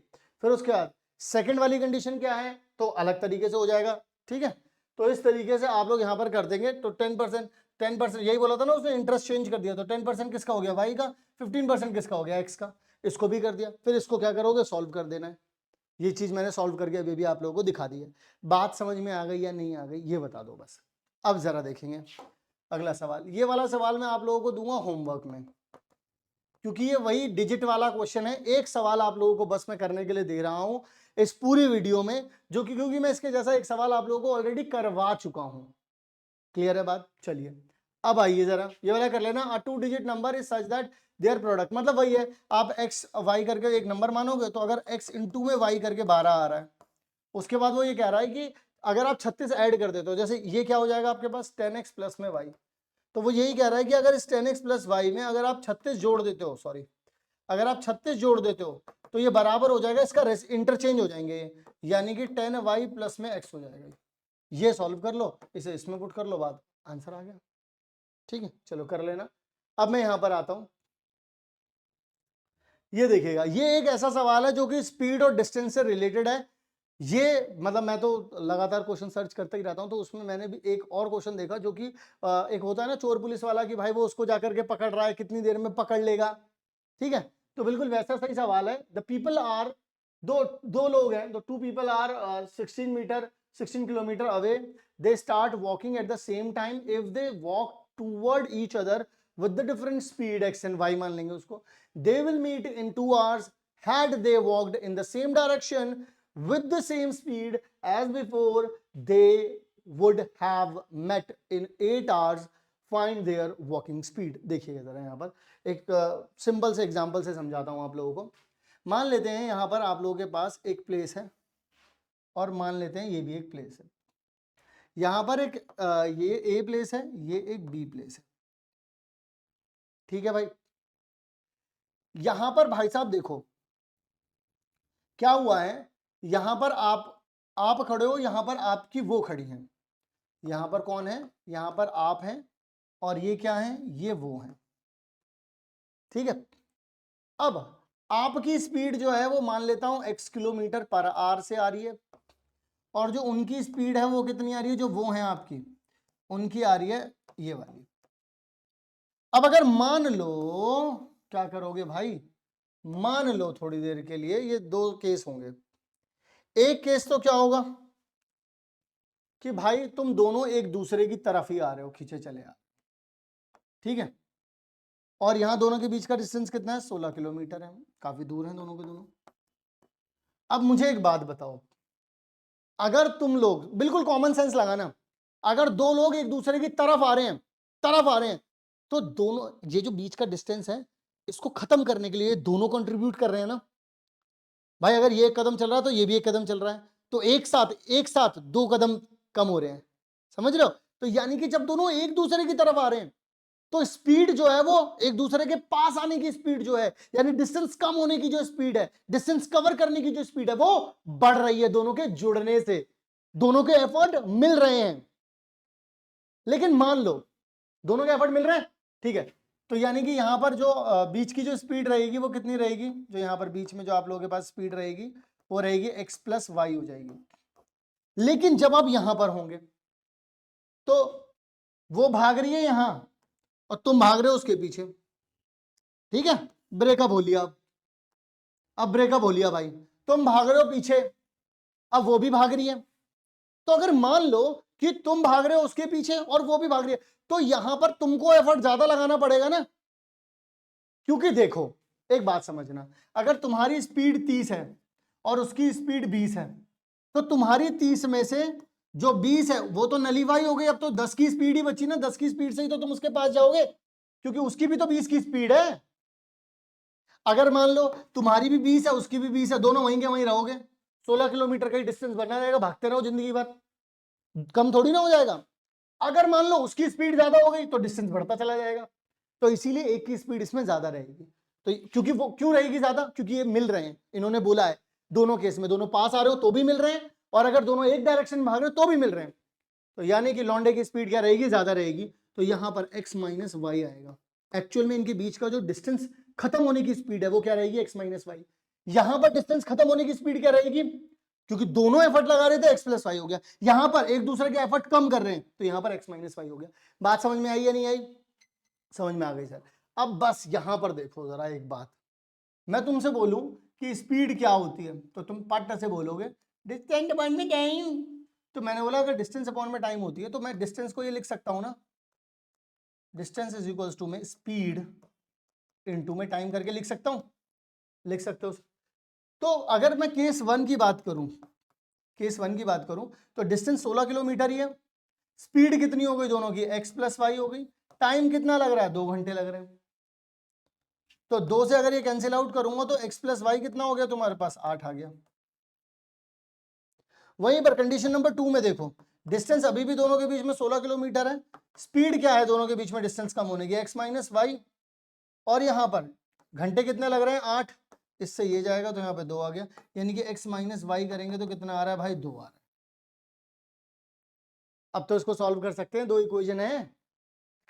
फिर उसके बाद सेकंड वाली कंडीशन क्या है, तो अलग तरीके से हो जाएगा, ठीक है। तो इस तरीके से आप लोग यहाँ पर कर देंगे, तो 10% यही बोला था ना उसने, इंटरेस्ट चेंज कर दिया, तो 10% किसका हो गया, वाई का, 15% किसका हो गया, एक्स का। इसको भी कर दिया, फिर इसको क्या करोगे, सॉल्व कर देना है। ये चीज मैंने सॉल्व करके अभी भी आप लोगों को दिखा दी है। बात समझ में आ गई या नहीं आ गई, ये बता दो बस। अब जरा देखेंगे अगला सवाल। ये वाला सवाल मैं आप लोगों को दूंगा होमवर्क में, क्योंकि ये वही डिजिट वाला क्वेश्चन है। एक सवाल आप लोगों को बस मैं करने के लिए दे रहा हूं इस पूरी वीडियो में, जो कि क्योंकि मैं इसके जैसा एक सवाल आप लोगों को ऑलरेडी करवा चुका हूं। क्लियर है बात? चलिए अब आइए जरा ये वाला कर लेना। 2 digit number is such that their product, मतलब वही है, आप एक्स वाई करके एक नंबर मानोगे, तो अगर एक्स इंटू में वाई करके 12 आ रहा है, उसके बाद वो ये कह रहा है कि अगर आप 36 ऐड कर देते हो, जैसे ये क्या हो जाएगा आपके पास 10x प्लस में y, तो वो यही कह रहा है कि अगर इस 10x प्लस वाई में अगर आप 36 जोड़ देते हो, सॉरी, अगर आप 36 जोड़ देते हो तो ये बराबर हो जाएगा, इसका इंटरचेंज हो जाएंगे, यानी कि 10y प्लस में x हो जाएगा। ये सॉल्व कर लो, इसे इसमें पुट कर लो, बात आंसर आ गया। ठीक है, चलो कर लेना। अब मैं यहां पर आता हूं, ये देखिएगा, ये एक ऐसा सवाल है जो कि स्पीड और डिस्टेंस से रिलेटेड है। ये मतलब मैं तो लगातार क्वेश्चन सर्च करता ही रहता हूं, तो उसमें मैंने भी एक और क्वेश्चन देखा जो कि एक होता है ना चोर पुलिस वाला, कि भाई वो उसको जाकर के पकड़ रहा है, कितनी देर में पकड़ लेगा, ठीक है। तो बिल्कुल वैसा सही सवाल है। द पीपल आर, दो लोग हैं, दो 2 people are 16 kilometres away, they start walking at the same time, if they walk toward each other with the different speed x and y मान लेंगे उसको, they will meet in 2 hours had they walked in the same direction with the same speed as before, they would have met in 8 hours, find their walking speed। देखिएगा जरा यहाँ पर एक simple से example से समझाता हूँ आप लोगों को। मान लेते हैं यहाँ पर आप लोगों के पास एक प्लेस है, और मान लेते हैं ये भी एक प्लेस है। यहाँ पर एक ये ए प्लेस है, ये एक बी प्लेस है, ठीक है भाई। यहां पर भाई साहब देखो क्या हुआ है, यहां पर आप खड़े हो, यहां पर आपकी वो खड़ी हैं, यहां पर कौन है, यहां पर आप हैं, और ये क्या है, ये वो हैं, ठीक है। अब आपकी स्पीड जो है वो मान लेता हूं x किलोमीटर पर आवर से आ रही है, और जो उनकी स्पीड है वो कितनी आ रही है, जो वो है आपकी, उनकी आ रही है ये वाली। अब अगर मान लो, क्या करोगे भाई, मान लो थोड़ी देर के लिए ये दो केस होंगे। एक केस तो क्या होगा कि भाई तुम दोनों एक दूसरे की तरफ ही आ रहे हो, खींचे चले आ, ठीक है, और यहां दोनों के बीच का डिस्टेंस कितना है, 16 किलोमीटर है, काफी दूर है दोनों के दोनों। अब मुझे एक बात बताओ, अगर तुम लोग बिल्कुल कॉमन सेंस लगाना, अगर दो लोग एक दूसरे की तरफ आ रहे हैं, तो दोनों, ये जो बीच का डिस्टेंस है इसको खत्म करने के लिए दोनों कंट्रीब्यूट कर रहे हैं ना भाई। अगर ये एक कदम चल रहा है तो ये भी एक कदम चल रहा है, तो एक साथ 2 कदम कम हो रहे हैं, समझ रहे हो। तो यानी कि जब दोनों एक दूसरे की तरफ आ रहे हैं तो स्पीड जो है वो एक दूसरे के पास आने की स्पीड जो है, यानी डिस्टेंस कम होने की जो स्पीड है, डिस्टेंस कवर करने की जो स्पीड है, वो बढ़ रही है दोनों के जुड़ने से, दोनों के एफर्ट मिल रहे हैं। लेकिन मान लो दोनों के एफर्ट मिल रहे हैं, ठीक है, तो यानी कि यहाँ पर जो बीच की जो स्पीड रहेगी वो कितनी रहेगी, जो यहाँ पर बीच में जो आप लोगों के पास स्पीड रहेगी वो रहेगी x प्लस वाई हो जाएगी। लेकिन जब आप यहां पर होंगे तो वो भाग रही है यहां और तुम भाग रहे हो उसके पीछे, ठीक है, ब्रेकअप हो लिया। अब ब्रेकअप हो लिया भाई, तुम भाग रहे हो पीछे, अब वो भी भाग रही है। तो अगर मान लो कि तुम भाग रहे हो उसके पीछे और वो भी भाग रही है, तो यहां पर तुमको एफर्ट ज्यादा लगाना पड़ेगा ना, क्योंकि देखो एक बात समझना, अगर तुम्हारी स्पीड 30 है और उसकी स्पीड 20 है, तो तुम्हारी 30 में से जो 20 है वो तो नलीफाई हो गई, अब तो 10 की स्पीड ही बची ना, 10 की स्पीड से ही तो तुम उसके पास जाओगे, क्योंकि उसकी भी तो 20 की स्पीड है। अगर मान लो तुम्हारी भी 20 है उसकी भी 20 है, दोनों वहीं के वहीं रहोगे, 16 किलोमीटर का ही डिस्टेंस बना रहेगा, भागते रहो जिंदगी भर, कम थोड़ी ना हो जाएगा। अगर मान लो उसकी स्पीड ज्यादा हो गई तो डिस्टेंस बढ़ता चला जाएगा, तो इसीलिए एक की स्पीड इसमें ज्यादा रहेगी। तो क्योंकि वो क्यों रहेगी ज्यादा, क्योंकि ये मिल रहे हैं, इन्होंने बोला है दोनों केस में, दोनों पास आ रहे हो तो भी मिल रहे हैं, और अगर दोनों एक डायरेक्शन में भाग रहे हो तो भी मिल रहे हैं, तो यानी कि लौंडे की स्पीड क्या रहेगी, ज्यादा रहेगी। तो यहां पर x माइनस वाई आएगा। एक्चुअल में इनके बीच का जो डिस्टेंस खत्म होने की स्पीड है वो क्या रहेगी, x माइनस वाई। यहां पर डिस्टेंस खत्म होने की स्पीड क्या रहेगी, क्योंकि दोनों एफर्ट लगा रहे थे, x प्लस वाई हो गया, यहां पर एक दूसरे के एफर्ट कम कर रहे हैं तो यहां पर x माइनस वाई हो गया। बात समझ में आई या नहीं आई, समझ में आ गई सर। अब बस यहां पर देखो जरा एक बात, मैं तुमसे बोलूं कि स्पीड क्या होती है तो तुम पट से बोलोगे डिस्टेंस अपॉन में टाइम, तो मैंने बोला अगर डिस्टेंस अपॉन में टाइम होती है तो मैं डिस्टेंस को ये लिख सकता हूं ना, डिस्टेंस इज इक्वल्स टू में स्पीड इनटू में टाइम करके लिख सकता हूं, लिख सकते हो। तो अगर मैं केस 1 की बात करूं, केस 1 की बात करूं तो डिस्टेंस 16 किलोमीटर ही है, स्पीड कितनी हो गई दोनों की, x प्लस वाई हो गई, टाइम कितना लग रहा है, 2 घंटे लग रहे हैं। तो 2 से अगर ये कैंसिल आउट करूंगा तो x प्लस वाई कितना हो गया तुम्हारे पास, 8 आ गया। वहीं पर कंडीशन नंबर 2 में देखो, डिस्टेंस अभी भी दोनों के बीच में 16 किलोमीटर है, स्पीड क्या है दोनों के बीच में डिस्टेंस कम होने की, x माइनस वाई, और यहां पर घंटे कितने लग रहे हैं, 8, इससे ये जाएगा तो यहाँ पे 2 आ गया, यानी कि x माइनस वाई करेंगे तो कितना आ रहा है भाई, 2 आ रहा है। अब तो इसको सॉल्व कर सकते हैं, दो इक्वेशन है,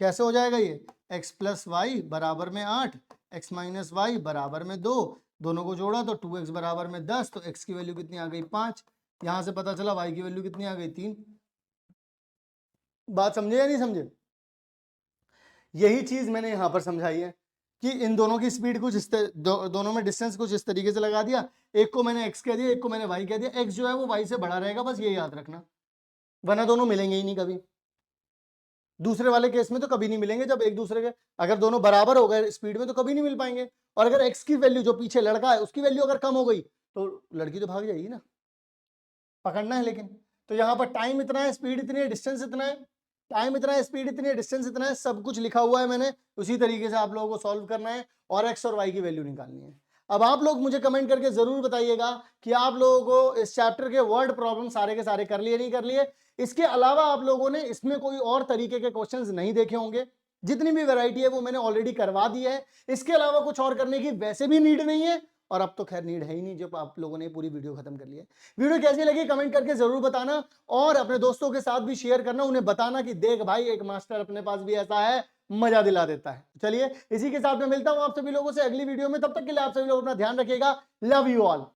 कैसे हो जाएगा ये, x प्लस वाई बराबर में 8, x माइनस वाई बराबर में 2, दोनों को जोड़ा तो 2x बराबर में 10, तो x की वैल्यू कितनी आ गई, 5, यहां से पता चला y की वैल्यू कितनी आ गई, 3। बात समझे या नहीं समझे, यही चीज मैंने यहां पर समझाई है कि इन दोनों की स्पीड कुछ दोनों में डिस्टेंस कुछ इस तरीके से लगा दिया, एक को मैंने x कह दिया, एक को मैंने y कह दिया, x जो है वो y से बड़ा रहेगा, बस ये याद रखना, वरना दोनों मिलेंगे ही नहीं कभी। दूसरे वाले केस में तो कभी नहीं मिलेंगे, जब एक दूसरे के अगर दोनों बराबर हो गए स्पीड में तो कभी नहीं मिल पाएंगे, और अगर x की वैल्यू जो पीछे लड़का है उसकी वैल्यू अगर कम हो गई तो लड़की तो भाग जाएगी ना, पकड़ना है लेकिन। तो यहाँ पर टाइम इतना है, स्पीड इतनी है, डिस्टेंस इतना है, टाइम इतना है, स्पीड इतनी है, डिस्टेंस इतना है, सब कुछ लिखा हुआ है मैंने, उसी तरीके से आप लोगों को सॉल्व करना है और एक्स और वाई की वैल्यू निकालनी है। अब आप लोग मुझे कमेंट करके जरूर बताइएगा कि आप लोगों को इस चैप्टर के वर्ड प्रॉब्लम सारे के सारे कर लिए नहीं कर लिए, इसके अलावा आप लोगों ने इसमें कोई और तरीके के क्वेश्चंस नहीं देखे होंगे, जितनी भी वैरायटी है वो मैंने ऑलरेडी करवा दी है, इसके अलावा कुछ और करने की वैसे भी नीड नहीं है, और अब तो खैर नीड है ही नहीं जब आप लोगों ने पूरी वीडियो खत्म कर ली है। वीडियो कैसी लगी कमेंट करके जरूर बताना, और अपने दोस्तों के साथ भी शेयर करना, उन्हें बताना कि देख भाई एक मास्टर अपने पास भी ऐसा है, मजा दिला देता है। चलिए इसी के साथ मैं मिलता हूं आप सभी लोगों से अगली वीडियो में, तब तक के लिए आप सभी लोग अपना ध्यान रखिएगा, लव यू ऑल।